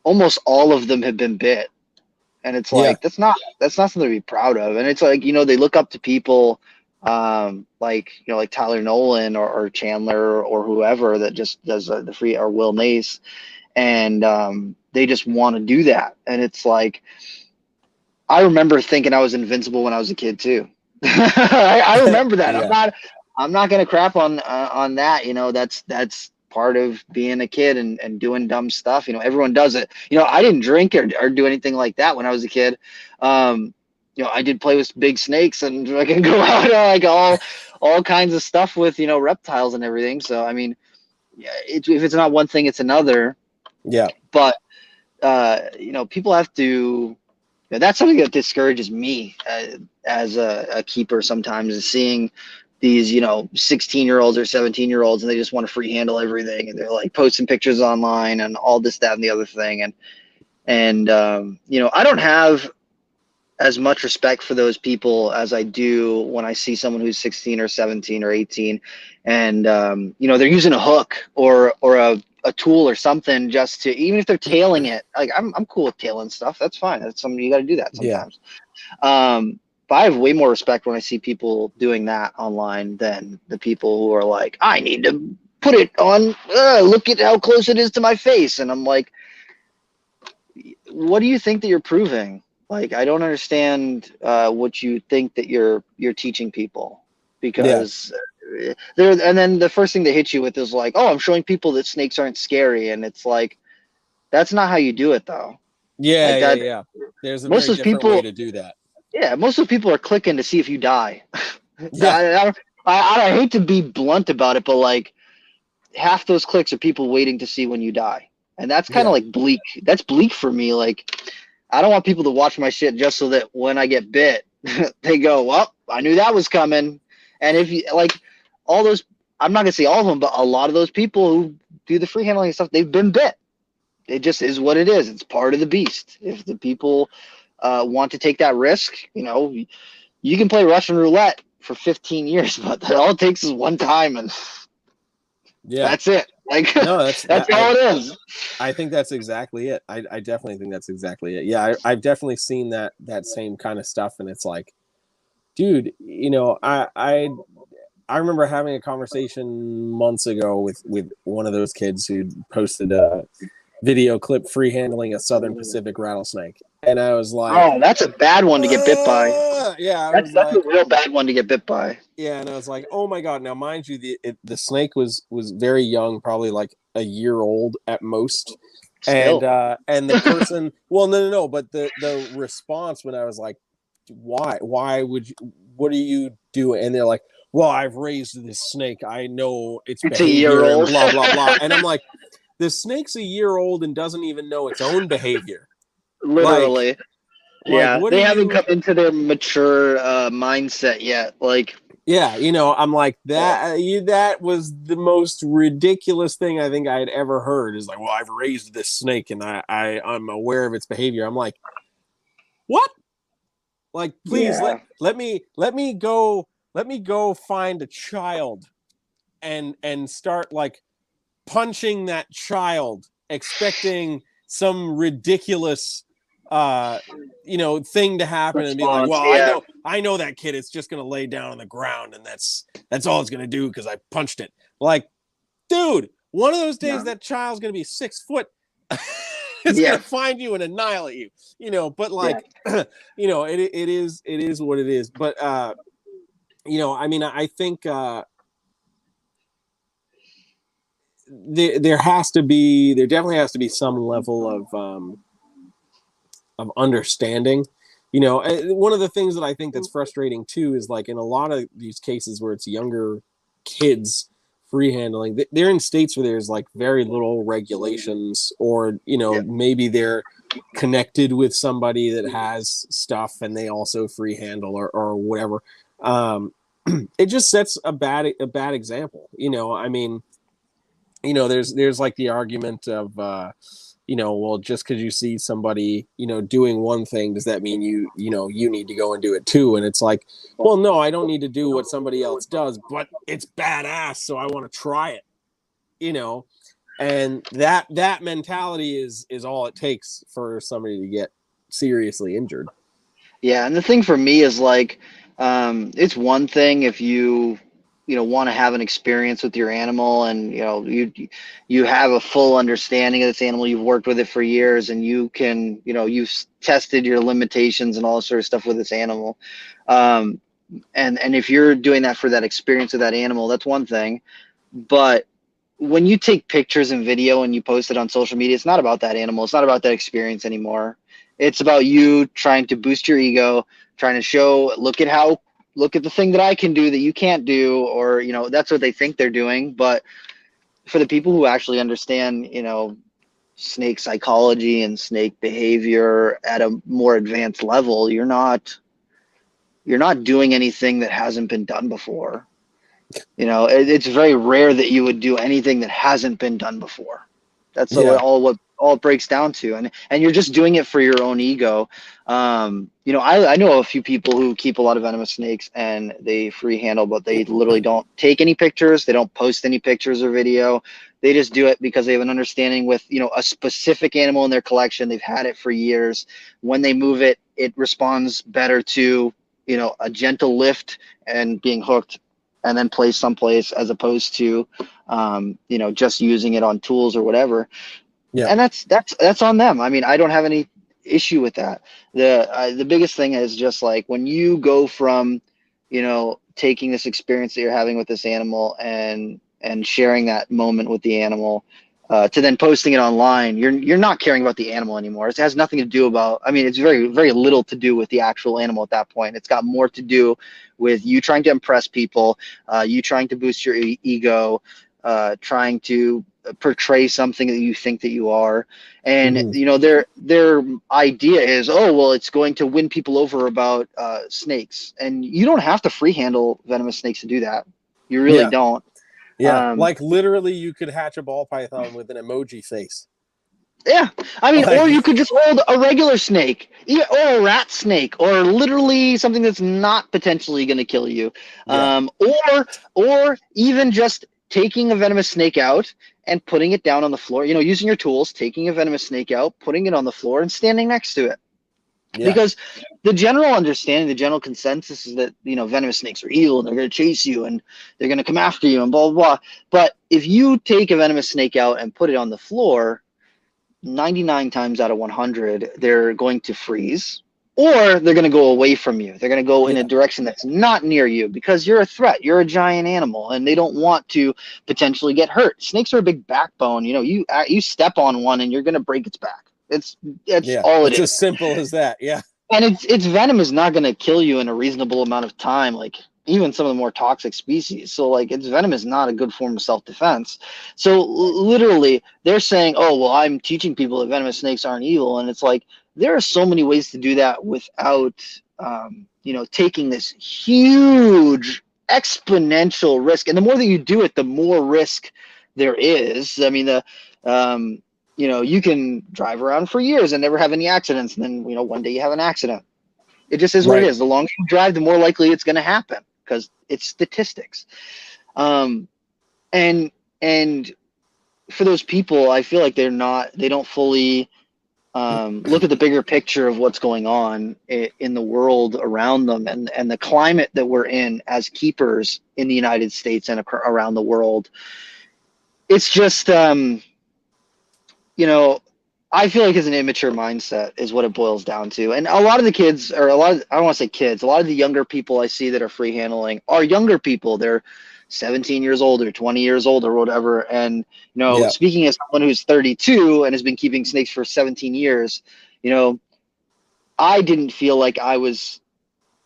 almost all of them have been bit, and it's like that's not something to be proud of. And it's like, they look up to people like Tyler Nolan or Chandler or whoever that just does the free, or Will Nace, and they just want to do that. And it's like, I remember thinking I was invincible when I was a kid too. I remember that. I'm not gonna crap on that. You know, that's part of being a kid and doing dumb stuff. You know, everyone does it. You know, I didn't drink or do anything like that when I was a kid. You know, I did play with big snakes and I can go out like all kinds of stuff with, you know, reptiles and everything. So I mean, yeah, if it's not one thing, it's another. Yeah. But you know, people have to. You know, that's something that discourages me as a keeper sometimes, is seeing these, you know, 16-year-olds or 17-year-olds, and they just want to free handle everything, and they're like posting pictures online and all this, that, and the other thing, and you know, I don't have as much respect for those people as I do when I see someone who's 16 or 17 or 18, and you know, they're using a hook or a tool or something just to, even if they're tailing it. Like I'm cool with tailing stuff. That's fine. That's something you got to do that Yeah. sometimes. But I have way more respect when I see people doing that online than the people who are like, I need to put it on. Look at how close it is to my face, and I'm like, what do you think that you're proving? Like, I don't understand what you think that you're teaching people, because there. And then the first thing they hit you with is like, oh, I'm showing people that snakes aren't scary, and it's like, that's not how you do it, though. Yeah. Like Yeah. that. Yeah. There's a Most very of the different way people, to do that. yeah, most of the people are clicking to see if you die. Yeah. I hate to be blunt about it, but like half those clicks are people waiting to see when you die, and that's kind of Yeah. like bleak. That's bleak for me. Like, I don't want people to watch my shit just so that when I get bit, they go, well, I knew that was coming. And if you like all those, I'm not gonna say all of them, but a lot of those people who do the free handling stuff, they've been bit. It just is what it is. It's part of the beast. If the people want to take that risk, you know, you can play Russian roulette for 15 years, but all it takes is one time, and Yeah. that's it. Like, No, that's that's all it is. I think that's exactly it. I definitely think that's exactly it. Yeah, I've definitely seen that same kind of stuff, and it's like, dude, you know, I remember having a conversation months ago with one of those kids who posted a video clip free handling a Southern Pacific rattlesnake, and I was like, Oh, that's a bad one to get bit by. yeah, I was That's like, a real bad one to get bit by. yeah, and I was like, oh my god! Now, mind you, the snake was very young, probably like a year old at most, Still. and the person, well, no, but the response when I was like, why would you, what are you doing? And they're like, well, I've raised this snake, I know its It's a year behavior and old. blah blah blah, and I'm like, the snake's a year old and doesn't even know its own behavior. Literally. Like, Yeah, what they are haven't you? come into their mature mindset yet. Like, Yeah, you know, I'm like that. That was the most ridiculous thing I think I had ever heard. Is like, well, I've raised this snake and I'm aware of its behavior. I'm like, what? Like, please yeah, let me go find a child and start like punching that child, expecting some ridiculous you know, thing to happen and be like, response. well, Yeah, I know that kid is just gonna lay down on the ground and that's all it's gonna do because I punched it. Like, dude, one of those days no. that child's gonna be 6 foot. It's Yeah, gonna find you and annihilate you, you know. But yeah, like, you know, it is what it is. But you know, I mean, I think there definitely has to be some level of understanding. You know, one of the things that I think that's frustrating too is like in a lot of these cases where it's younger kids free handling, they're in states where there's like very little regulations, or you know, yeah, maybe they're connected with somebody that has stuff and they also free handle or whatever. It just sets a bad example. You know, I mean, you know, there's like the argument of you know, well, just because you see somebody, you know, doing one thing, does that mean you know, you need to go and do it too? And it's like, well, no, I don't need to do what somebody else does, but it's badass, so I want to try it, you know. And that mentality is all it takes for somebody to get seriously injured. yeah. And the thing for me is like, it's one thing if you know, want to have an experience with your animal, and you know, you have a full understanding of this animal, you've worked with it for years, and you can, you know, you've tested your limitations and all this sort of stuff with this animal. and if you're doing that for that experience of that animal, that's one thing. But when you take pictures and video and you post it on social media, it's not about that animal. It's not about that experience anymore. It's about you trying to boost your ego, trying to show, look at the thing that I can do that you can't do, or, that's what they think they're doing. But for the people who actually understand, snake psychology and snake behavior at a more advanced level, you're not doing anything that hasn't been done before. It's very rare that you would do anything that hasn't been done before. That's all it breaks down to. And you're just doing it for your own ego. I know a few people who keep a lot of venomous snakes and they free handle, but they literally don't take any pictures. They don't post any pictures or video. They just do it because they have an understanding with, a specific animal in their collection. They've had it for years. When they move it, it responds better to, a gentle lift and being hooked and then placed someplace, as opposed to, just using it on tools or whatever. Yeah. And that's on them. I mean, I don't have any issue with that. The biggest thing is just like when you go from, taking this experience that you're having with this animal and sharing that moment with the animal, to then posting it online, you're not caring about the animal anymore. It has nothing to do about, it's very, very little to do with the actual animal at that point. It's got more to do with you trying to impress people, you trying to boost your ego, trying to portray something that you think that you are. And, their idea is, oh, well, it's going to win people over about snakes. And you don't have to free handle venomous snakes to do that. You really don't. Yeah, like literally you could hatch a ball python with an emoji face. Yeah, or you could just hold a regular snake, or a rat snake, or literally something that's not potentially going to kill you. Or even just taking a venomous snake out and putting it down on the floor, using your tools, taking a venomous snake out, putting it on the floor and standing next to it. Yeah. Because the general understanding, the general consensus is that, venomous snakes are evil and they're going to chase you and they're going to come after you and blah, blah, blah. But if you take a venomous snake out and put it on the floor, 99 times out of 100, they're going to freeze or they're going to go away from you. They're going to go in a direction that's not near you because you're a threat. You're a giant animal and they don't want to potentially get hurt. Snakes are a big backbone. You step on one and you're going to break its back. That's all it is. It's as simple as that. Yeah. And its venom is not going to kill you in a reasonable amount of time, like even some of the more toxic species. So like its venom is not a good form of self-defense. So literally they're saying, oh, well, I'm teaching people that venomous snakes aren't evil. And it's like, there are so many ways to do that without, taking this huge exponential risk. And the more that you do it, the more risk there is. You can drive around for years and never have any accidents. And then, one day you have an accident. It just is what it is. The longer you drive, the more likely it's going to happen because it's statistics. And for those people, I feel like they don't fully look at the bigger picture of what's going on in the world around them and the climate that we're in as keepers in the United States and around the world. It's just, I feel like it's an immature mindset is what it boils down to. And a lot of the kids, or I don't want to say kids, a lot of the younger people I see that are free handling are younger people. They're 17 years old or 20 years old or whatever. And, speaking as someone who's 32 and has been keeping snakes for 17 years, I didn't feel like I was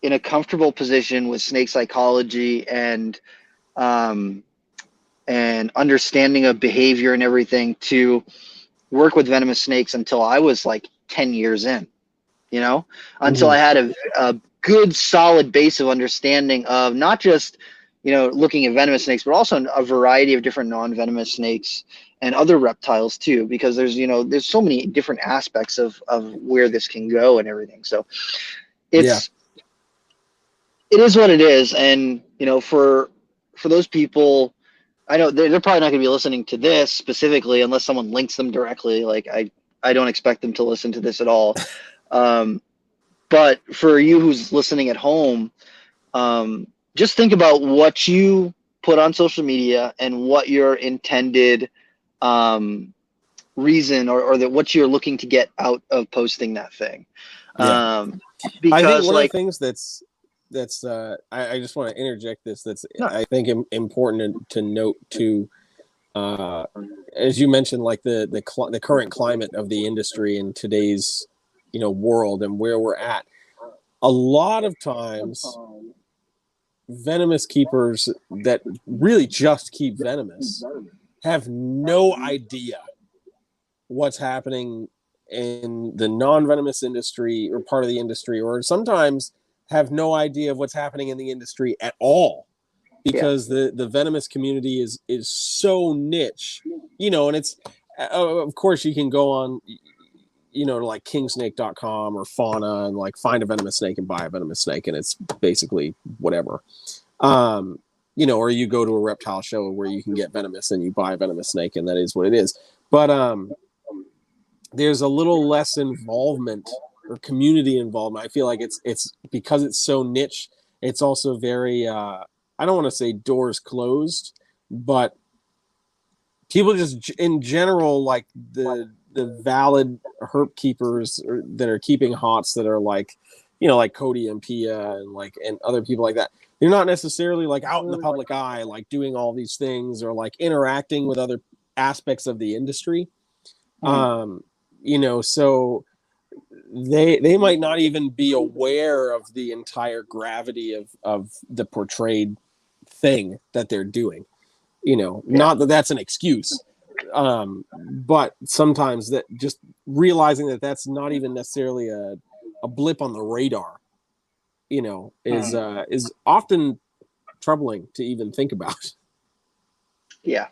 in a comfortable position with snake psychology and understanding of behavior and everything to work with venomous snakes until I was like 10 years in, until I had a good solid base of understanding of not just, looking at venomous snakes, but also a variety of different non-venomous snakes and other reptiles too, because there's so many different aspects of where this can go and everything. So it is what it is. And, for those people, I know they're probably not going to be listening to this specifically unless someone links them directly. Like I don't expect them to listen to this at all. But for you who's listening at home, just think about what you put on social media and what your intended reason or what you're looking to get out of posting that thing. Because I think one of the things that's I just want to interject this. That's No. I think important to note too. As you mentioned, like the current climate of the industry in today's world and where we're at. A lot of times, venomous keepers that really just keep venomous have no idea what's happening in the non-venomous industry or part of the industry, or sometimes have no idea of what's happening in the industry at all, because the venomous community is so niche, and it's of course you can go on to like kingsnake.com or fauna and like find a venomous snake and buy a venomous snake, and it's basically whatever. Or you go to a reptile show where you can get venomous and you buy a venomous snake, and that is what it is. But there's a little less involvement or community involvement. I feel like it's because it's so niche. It's also very I don't want to say doors closed, but people just in general, like the valid herp keepers that are keeping hots that are like like Cody and Pia and other people like that. They're not necessarily like out in the public eye, like doing all these things or like interacting with other aspects of the industry. So they might not even be aware of the entire gravity of the portrayed thing that they're doing. Not that that's an excuse, but sometimes that just realizing that that's not even necessarily a blip on the radar, is often troubling to even think about. Yeah.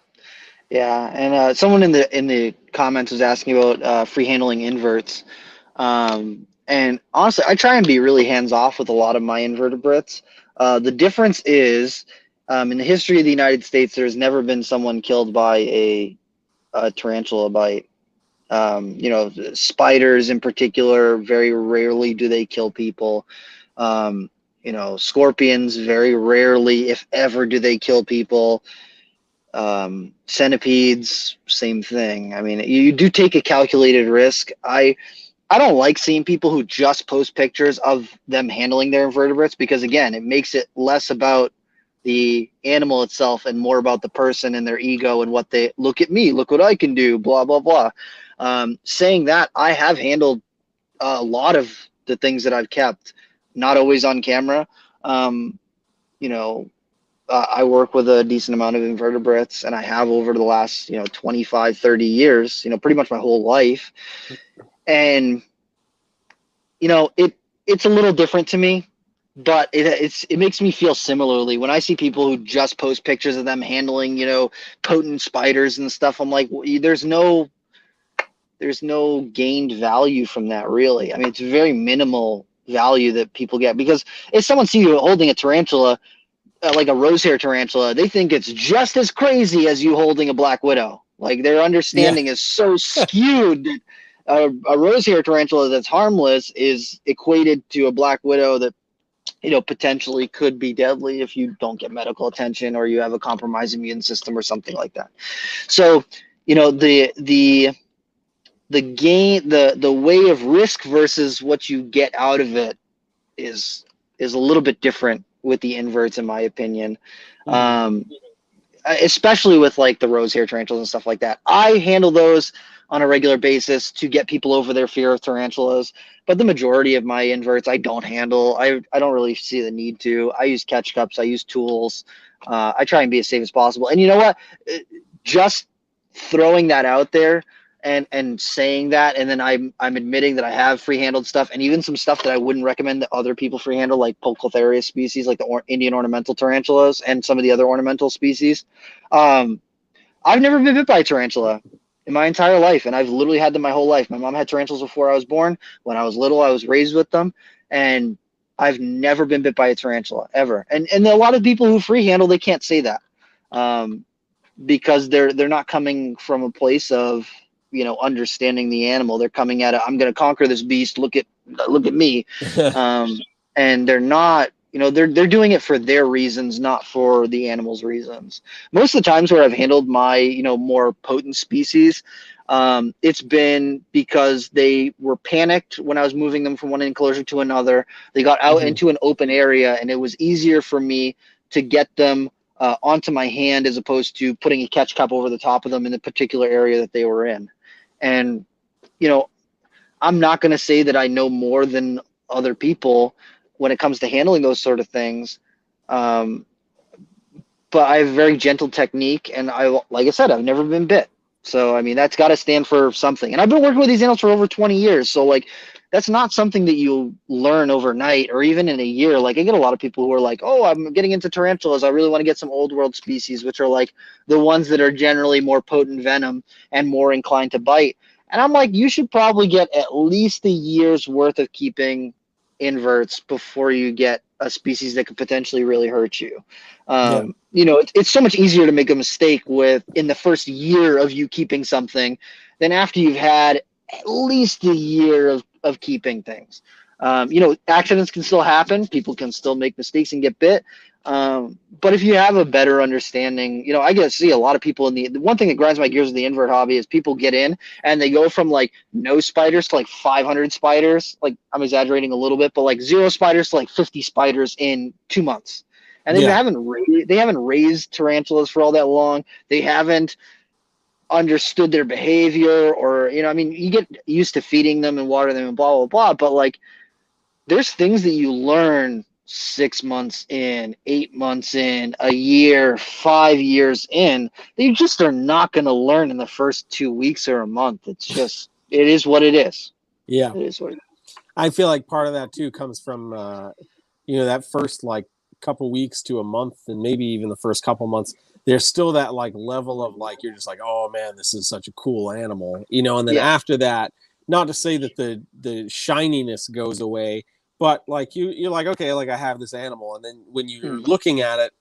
And someone in the comments was asking about free handling inverts. And honestly, I try and be really hands off with a lot of my invertebrates. The difference is, in the history of the United States, there's never been someone killed by a tarantula bite. Spiders in particular, very rarely do they kill people. Scorpions, very rarely, if ever, do they kill people. Centipedes, same thing. I mean, you do take a calculated risk. I don't like seeing people who just post pictures of them handling their invertebrates, because again, it makes it less about the animal itself and more about the person and their ego and what they look at me, look what I can do, blah, blah, blah. Saying that, I have handled a lot of the things that I've kept, not always on camera. I work with a decent amount of invertebrates, and I have over the last, 25, 30 years, pretty much my whole life. And, it's a little different to me, but it makes me feel similarly when I see people who just post pictures of them handling, potent spiders and stuff. I'm like, there's no gained value from that, really. I mean, it's very minimal value that people get, because if someone sees you holding a tarantula, like a rosehair tarantula, they think it's just as crazy as you holding a black widow. Like, their understanding is so skewed that a rosehair tarantula that's harmless is equated to a black widow that potentially could be deadly if you don't get medical attention or you have a compromised immune system or something like that. So the way of risk versus what you get out of it is a little bit different with the inverts, in my opinion. Especially with like the rosehair tarantulas and stuff like that. I handle those on a regular basis to get people over their fear of tarantulas, but the majority of my inverts I don't handle. I don't really see the need to. I use catch cups, I use tools. I try and be as safe as possible. And you know what? Just throwing that out there and saying that, and then I'm admitting that I have free handled stuff, and even some stuff that I wouldn't recommend that other people free handle, like Poecilotheria species, like the Indian ornamental tarantulas and some of the other ornamental species. I've never been bit by a tarantula in my entire life, and I've literally had them my whole life. My mom had tarantulas before I was born. When I was little, I was raised with them, and I've never been bit by a tarantula ever. And a lot of people who free handle, they can't say that, because they're not coming from a place of understanding the animal. They're coming at it, I'm going to conquer this beast. Look at me. And they're not, they're doing it for their reasons, not for the animal's reasons. Most of the times where I've handled my, more potent species, It's been because they were panicked when I was moving them from one enclosure to another. They got out into an open area, and it was easier for me to get them onto my hand as opposed to putting a catch cup over the top of them in the particular area that they were in. And, you know, I'm not going to say that I know more than other people when it comes to handling those sort of things. But I have a very gentle technique, and like I said, I've never been bit. So, I mean, that's got to stand for something. And I've been working with these animals for over 20 years. So, like, that's not something that you learn overnight or even in a year. Like, I get a lot of people who are like, oh, I'm getting into tarantulas. I really want to get some old world species, which are like the ones that are generally more potent venom and more inclined to bite. And I'm like, you should probably get at least a year's worth of keeping inverts before you get a species that could potentially really hurt you. You know, it's so much easier to make a mistake in the first year of you keeping something than after you've had at least a year of keeping things. You know, accidents can still happen. People can still make mistakes and get bit. But if you have a better understanding, you know, I get to see a lot of people the one thing that grinds my gears with the invert hobby is people get in and they go from like no spiders to like 500 spiders. Like, I'm exaggerating a little bit, but like 0 spiders to like 50 spiders in 2 months. And they haven't raised tarantulas for all that long. They haven't understood their behavior, or, you know, I mean, you get used to feeding them and watering them and blah, blah, blah. But like, there's things that you learn 6 months in, 8 months in, a year, 5 years in, that you just are not going to learn in the first 2 weeks or a month. It's just, it is what it is. Yeah. It is what it is. I feel like part of that too comes from, you know, that first like couple weeks to a month, and maybe even the first couple months, there's still that like level of like, you're just like, oh man, this is such a cool animal, you know. And then after that, not to say that the shininess goes away, but like you're like, okay, like I have this animal, and then when you're looking at it,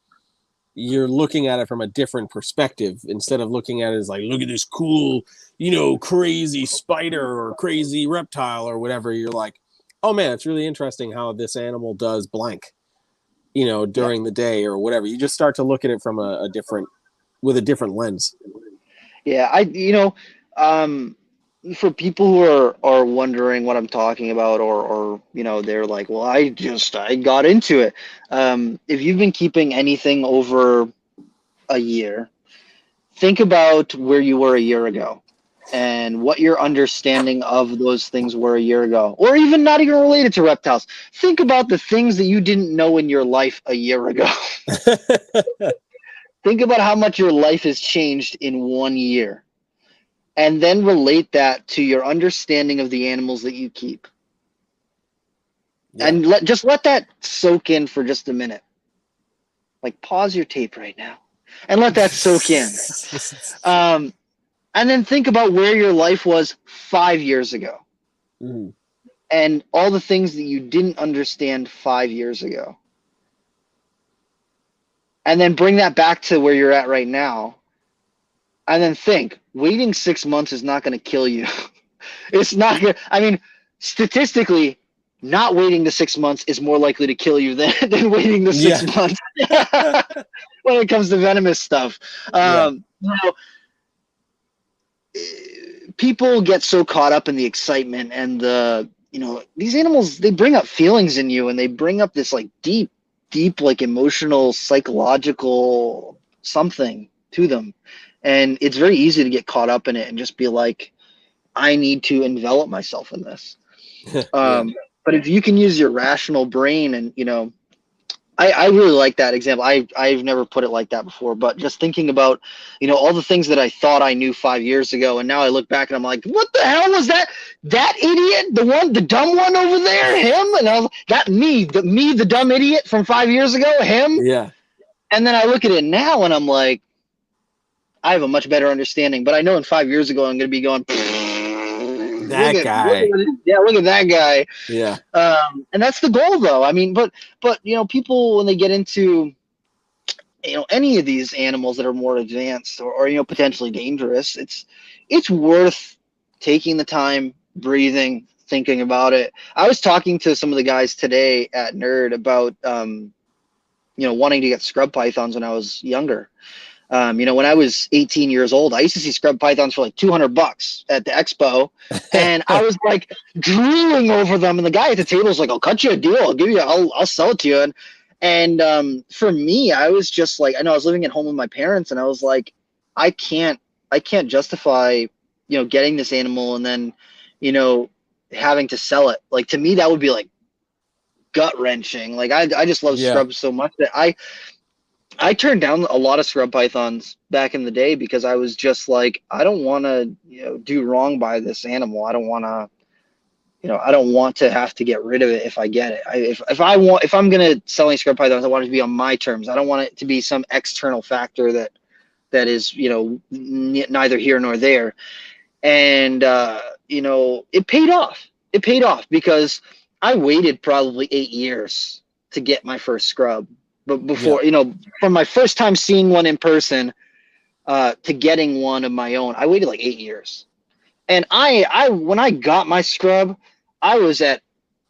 you're looking at it from a different perspective. Instead of looking at it as like, look at this cool, you know, crazy spider or crazy reptile or whatever, you're like, oh man, it's really interesting how this animal does blank, you know, during the day or whatever. You just start to look at it from a different lens. Yeah, you know, for people who are wondering what I'm talking about, or you know, they're like, well, I got into it. If you've been keeping anything over a year, think about where you were a year ago and what your understanding of those things were a year ago, or even not even related to reptiles. Think about the things that you didn't know in your life a year ago. Think about how much your life has changed in 1 year, and then relate that to your understanding of the animals that you keep. And just let that soak in for just a minute. Like, pause your tape right now and let that soak in. And then think about where your life was 5 years ago. And all the things that you didn't understand 5 years ago. And then bring that back to where you're at right now. And then think, waiting 6 months is not going to kill you. It's not going to, I mean, statistically, not waiting the 6 months is more likely to kill you than waiting the 6 months when it comes to venomous stuff. You know, people get so caught up in the excitement and you know, these animals, they bring up feelings in you, and they bring up this like deep, like emotional, psychological something to them. And it's very easy to get caught up in it and just be like, I need to envelop myself in this. But if you can use your rational brain, and, you know, I really like that example. I've never put it like that before, but just thinking about, you know, all the things that I thought I knew 5 years ago, and now I look back and I'm like, what the hell was that? That idiot, the dumb one over there, him? And I was, the dumb idiot from 5 years ago, him? Yeah. And then I look at it now and I'm like, I have a much better understanding, but I know in 5 years ago I'm going to be going, that guy. Look at that guy. Yeah. And that's the goal, though. I mean, but you know, people, when they get into, you know, any of these animals that are more advanced or you know, potentially dangerous, it's worth taking the time, breathing, thinking about it. I was talking to some of the guys today at Nerd about you know, wanting to get scrub pythons when I was younger. When I was 18 years old, I used to see scrub pythons for like $200 at the Expo, and I was like drooling over them. And the guy at the table was like, "I'll cut you a deal. I'll sell it to you." And for me, I was just like, I know I was living at home with my parents, and I was like, I can't justify, getting this animal and then, having to sell it. Like, to me, that would be like gut wrenching. Like, I just love scrubs so much that I turned down a lot of scrub pythons back in the day because I was just like, I don't want to, do wrong by this animal. I don't want to, I don't want to have to get rid of it if I get it. If I'm going to sell any scrub pythons, I want it to be on my terms. I don't want it to be some external factor that is, neither here nor there. And, it paid off. It paid off because I waited probably 8 years to get my first scrub. But before, from my first time seeing one in person to getting one of my own, I waited like 8 years. And I when I got my scrub, I was at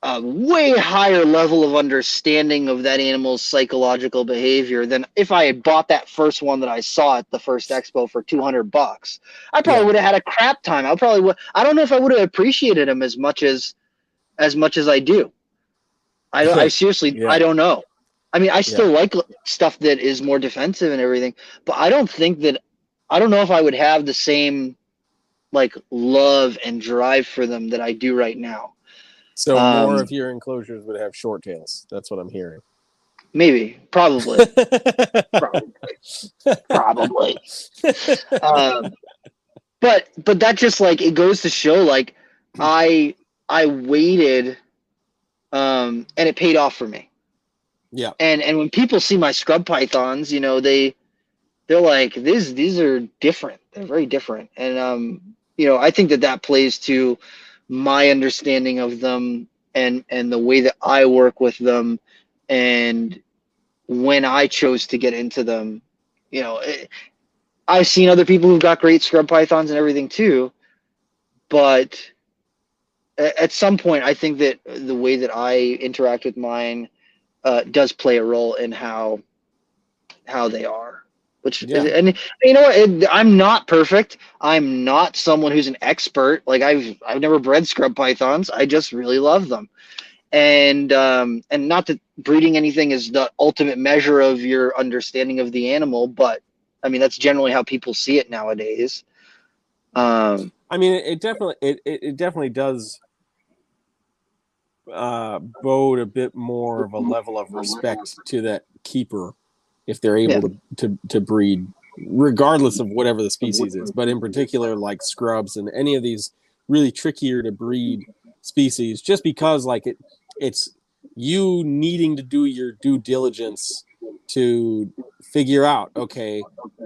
a way higher level of understanding of that animal's psychological behavior than if I had bought that first one that I saw at the first expo for $200. I probably would have had a crap time. I don't know if I would have appreciated him as much as I do. I seriously, I don't know. I mean, I still like stuff that is more defensive and everything, but I don't know if I would have the same like love and drive for them that I do right now. So more of your enclosures would have short tails. That's what I'm hearing. Maybe, probably. Probably. But that just like, it goes to show like I waited and it paid off for me. Yeah. And when people see my scrub pythons, they're like, these are different. They're very different. And I think that plays to my understanding of them and the way that I work with them, and when I chose to get into them. I've seen other people who've got great scrub pythons and everything too, but at some point I think that the way that I interact with mine does play a role in how they are. And you know what? I'm not perfect. I'm not someone who's an expert. Like, I've never bred scrub pythons. I just really love them. And not that breeding anything is the ultimate measure of your understanding of the animal, but I mean, that's generally how people see it nowadays. I mean, it definitely does bode a bit more of a level of respect to that keeper if they're able to breed, regardless of whatever the species is. But in particular, like scrubs and any of these really trickier to breed species, just because like it's you needing to do your due diligence to figure out, okay,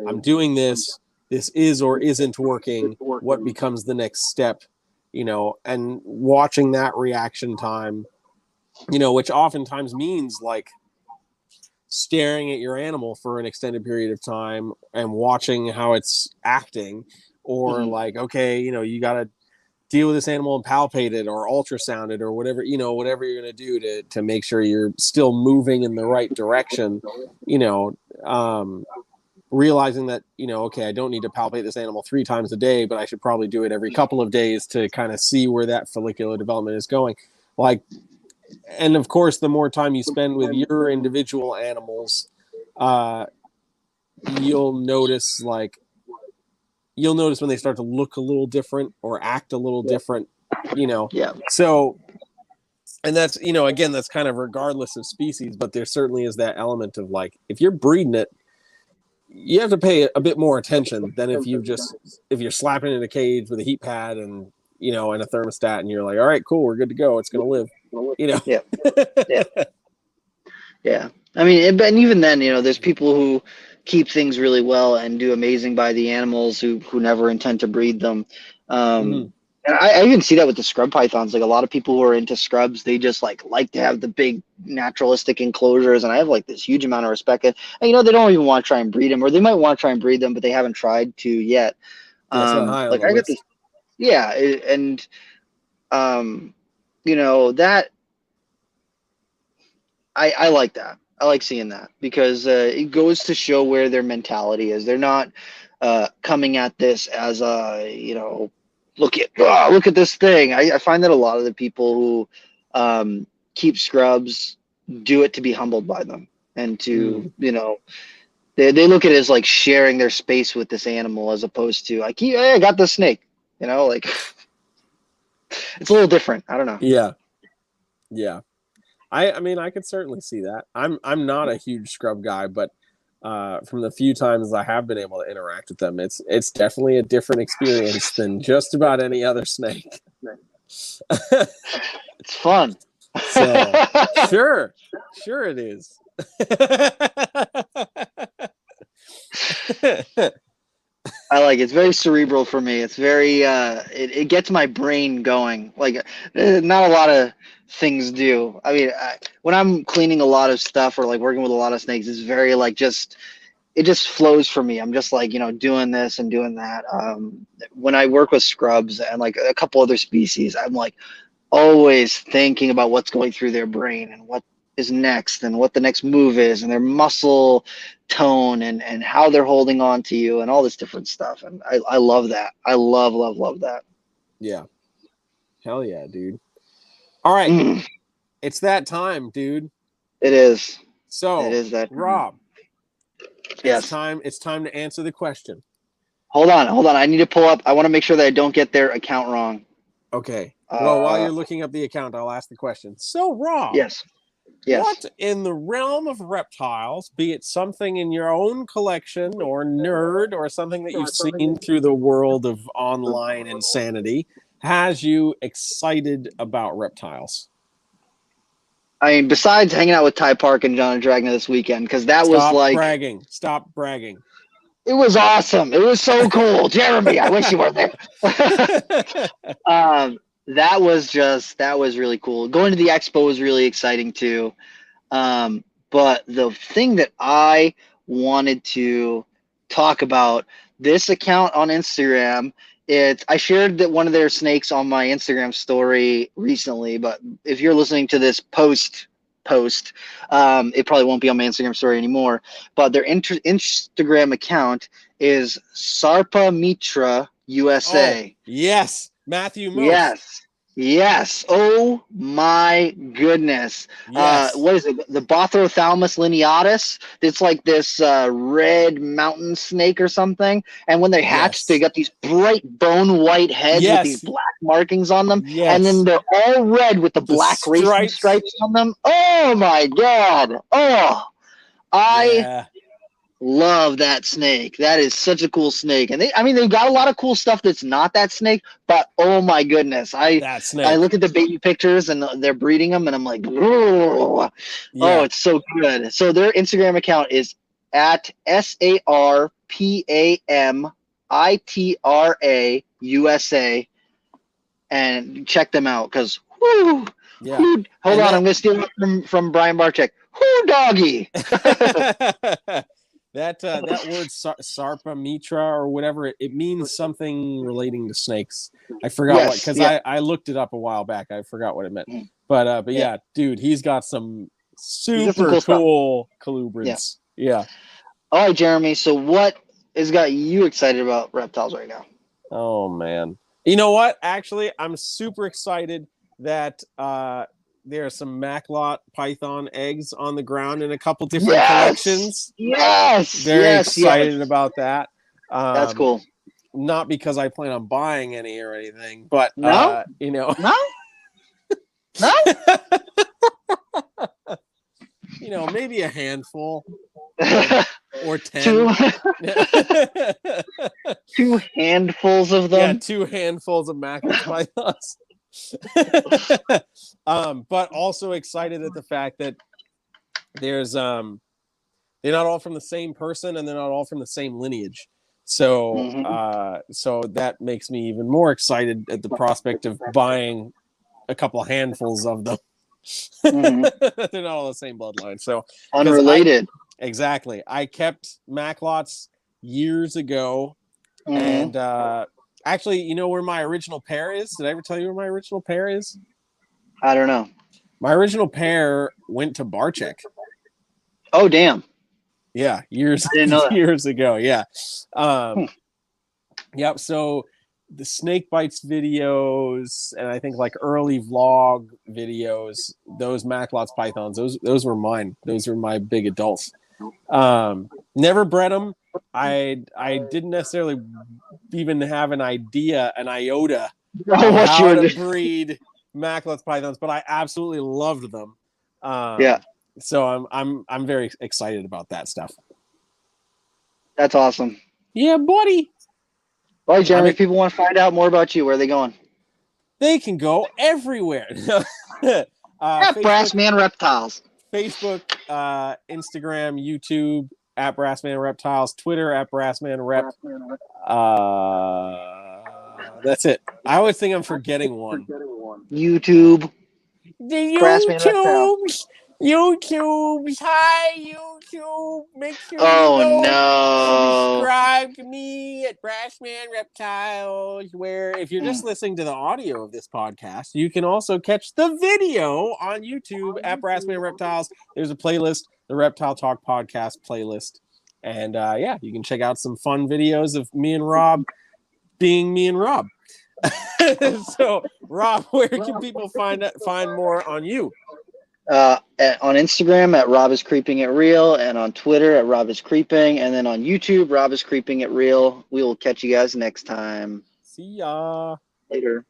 I'm doing this is or isn't working, what becomes the next step, and watching that reaction time, which oftentimes means like staring at your animal for an extended period of time and watching how it's acting, or like, okay, you got to deal with this animal and palpate it or ultrasound it or whatever, whatever you're going to do to make sure you're still moving in the right direction, realizing that, okay, I don't need to palpate this animal 3 times a day, but I should probably do it every couple of days to kind of see where that follicular development is going. Like, and of course, the more time you spend with your individual animals, you'll notice when they start to look a little different or act a little different, So, and that's, again, that's kind of regardless of species, but there certainly is that element of like, if you're breeding it, you have to pay a bit more attention than if you're slapping it in a cage with a heat pad and, and a thermostat, and you're like, all right, cool, we're good to go. It's going to live, Yeah. I mean, and even then, there's people who keep things really well and do amazing by the animals who never intend to breed them. And I even see that with the scrub pythons. Like, a lot of people who are into scrubs, they just like to have the big naturalistic enclosures. And I have like this huge amount of respect. And they don't even want to try and breed them, or they might want to try and breed them, but they haven't tried to yet. Like, I got this. Yeah. And, that I like that. I like seeing that because it goes to show where their mentality is. They're not coming at this as a, look at this thing. I find that a lot of the people who keep scrubs do it to be humbled by them and to, they look at it as like sharing their space with this animal as opposed to like, hey, I got the snake, like it's a little different. I don't know. Yeah. Yeah. I mean, I could certainly see that. I'm not a huge scrub guy, but from the few times I have been able to interact with them, it's definitely a different experience than just about any other snake. It's fun. So sure it is. I like it. It's very cerebral for me. It's very it gets my brain going. Like not a lot of things do. I mean, when I'm cleaning a lot of stuff or like working with a lot of snakes, it's very like it just flows for me. I'm just like, doing this and doing that. When I work with scrubs and like a couple other species, I'm like always thinking about what's going through their brain and what is next and what the next move is and their muscle tone and how they're holding on to you and all this different stuff. And I love that. I love that. Yeah. Hell yeah, dude. All right. It's that time, dude. It is. So it is that time. Rob. Yes. It's time to answer the question. Hold on. I need to pull up. I want to make sure that I don't get their account wrong. Okay. Well, while you're looking up the account, I'll ask the question. So, Rob. Yes. What in the realm of reptiles, be it something in your own collection or nerd or something that you've seen through the world of online insanity, has you excited about reptiles? I mean, besides hanging out with Ty Park and John and Dragna this weekend, because that was like Stop bragging. It was awesome. It was so cool. Jeremy, I wish you were there. That was really cool. Going to the Expo was really exciting too. But the thing that I wanted to talk about, this account on Instagram, I shared that one of their snakes on my Instagram story recently, but if you're listening to this post, it probably won't be on my Instagram story anymore. But their Instagram account is Sarpa Mitra USA. Oh, yes, Matthew Moose. Yes. Oh my goodness. Yes. What is it? The Bothrothalamus lineatus. It's like this red mountain snake or something. And when they hatch, they got these bright bone white heads with these black markings on them. Yes. And then they're all red with the black racing stripes on them. Oh my God. Oh, I love that snake. That is such a cool snake. And they've got a lot of cool stuff that's not that snake, but oh my goodness. I look at the baby pictures and they're breeding them and I'm like, oh, it's so good. So their Instagram account is at SARPAMITRA USA and check them out because hold on, I'm gonna steal it from Brian Barczyk. Whoo doggy. That word Sarpa Mitra or whatever, it means something relating to snakes. I forgot what, because I looked it up a while back. I forgot what it meant. But yeah, dude, he's got some super cool colubrids. Yeah. All right, Jeremy. So what has got you excited about reptiles right now? Oh man. You know what? Actually, I'm super excited that there are some Maclot python eggs on the ground in a couple different collections. Very excited about that. That's cool. Not because I plan on buying any or anything, but No. Maybe a handful or 10. Two handfuls of them. Yeah, 2 handfuls of Maclot pythons. But also excited at the fact that there's they're not all from the same person and they're not all from the same lineage. So so that makes me even more excited at the prospect of buying a couple handfuls of them. They're not all the same bloodline. So unrelated. Exactly. I kept Maclots years ago and actually, you know where my original pair is? Did I ever tell you where my original pair is? I don't know. My original pair went to Barczyk. Oh, damn. Yeah, years I didn't know that. years ago. Yeah. Hmm. Yep. So the snake bites videos and I think like early vlog videos, those Maclots pythons, those were mine. Those were my big adults. Never bred them. I didn't necessarily even have an iota Oh, of what you how were to doing. breed Maclots pythons, but I absolutely loved them. Yeah. So I'm very excited about that stuff. That's awesome. Yeah, buddy. All right, Jeremy, I'm- if people want to find out more about you, where are they going? They can go everywhere. At Brassman Reptiles. Facebook, Instagram, YouTube at Brassman Reptiles, Twitter at Brassman Rep. That's it. I always think I'm forgetting one. YouTube. The Brassman Reptile. YouTubes, hi YouTube. Make sure Oh, you go no. subscribe to me at Brassman Reptiles, where if you're just listening to the audio of this podcast, you can also catch the video on YouTube at Brassman Reptiles. There's a playlist, the Reptile Talk podcast playlist. And yeah, you can check out some fun videos of me and Rob being me and Rob. So, Rob, where can people find more on you? On Instagram at Rob is Creeping It Real, and on Twitter at Rob is Creeping, and then on YouTube, Rob is Creeping It Real. We will catch you guys next time. See ya. Later.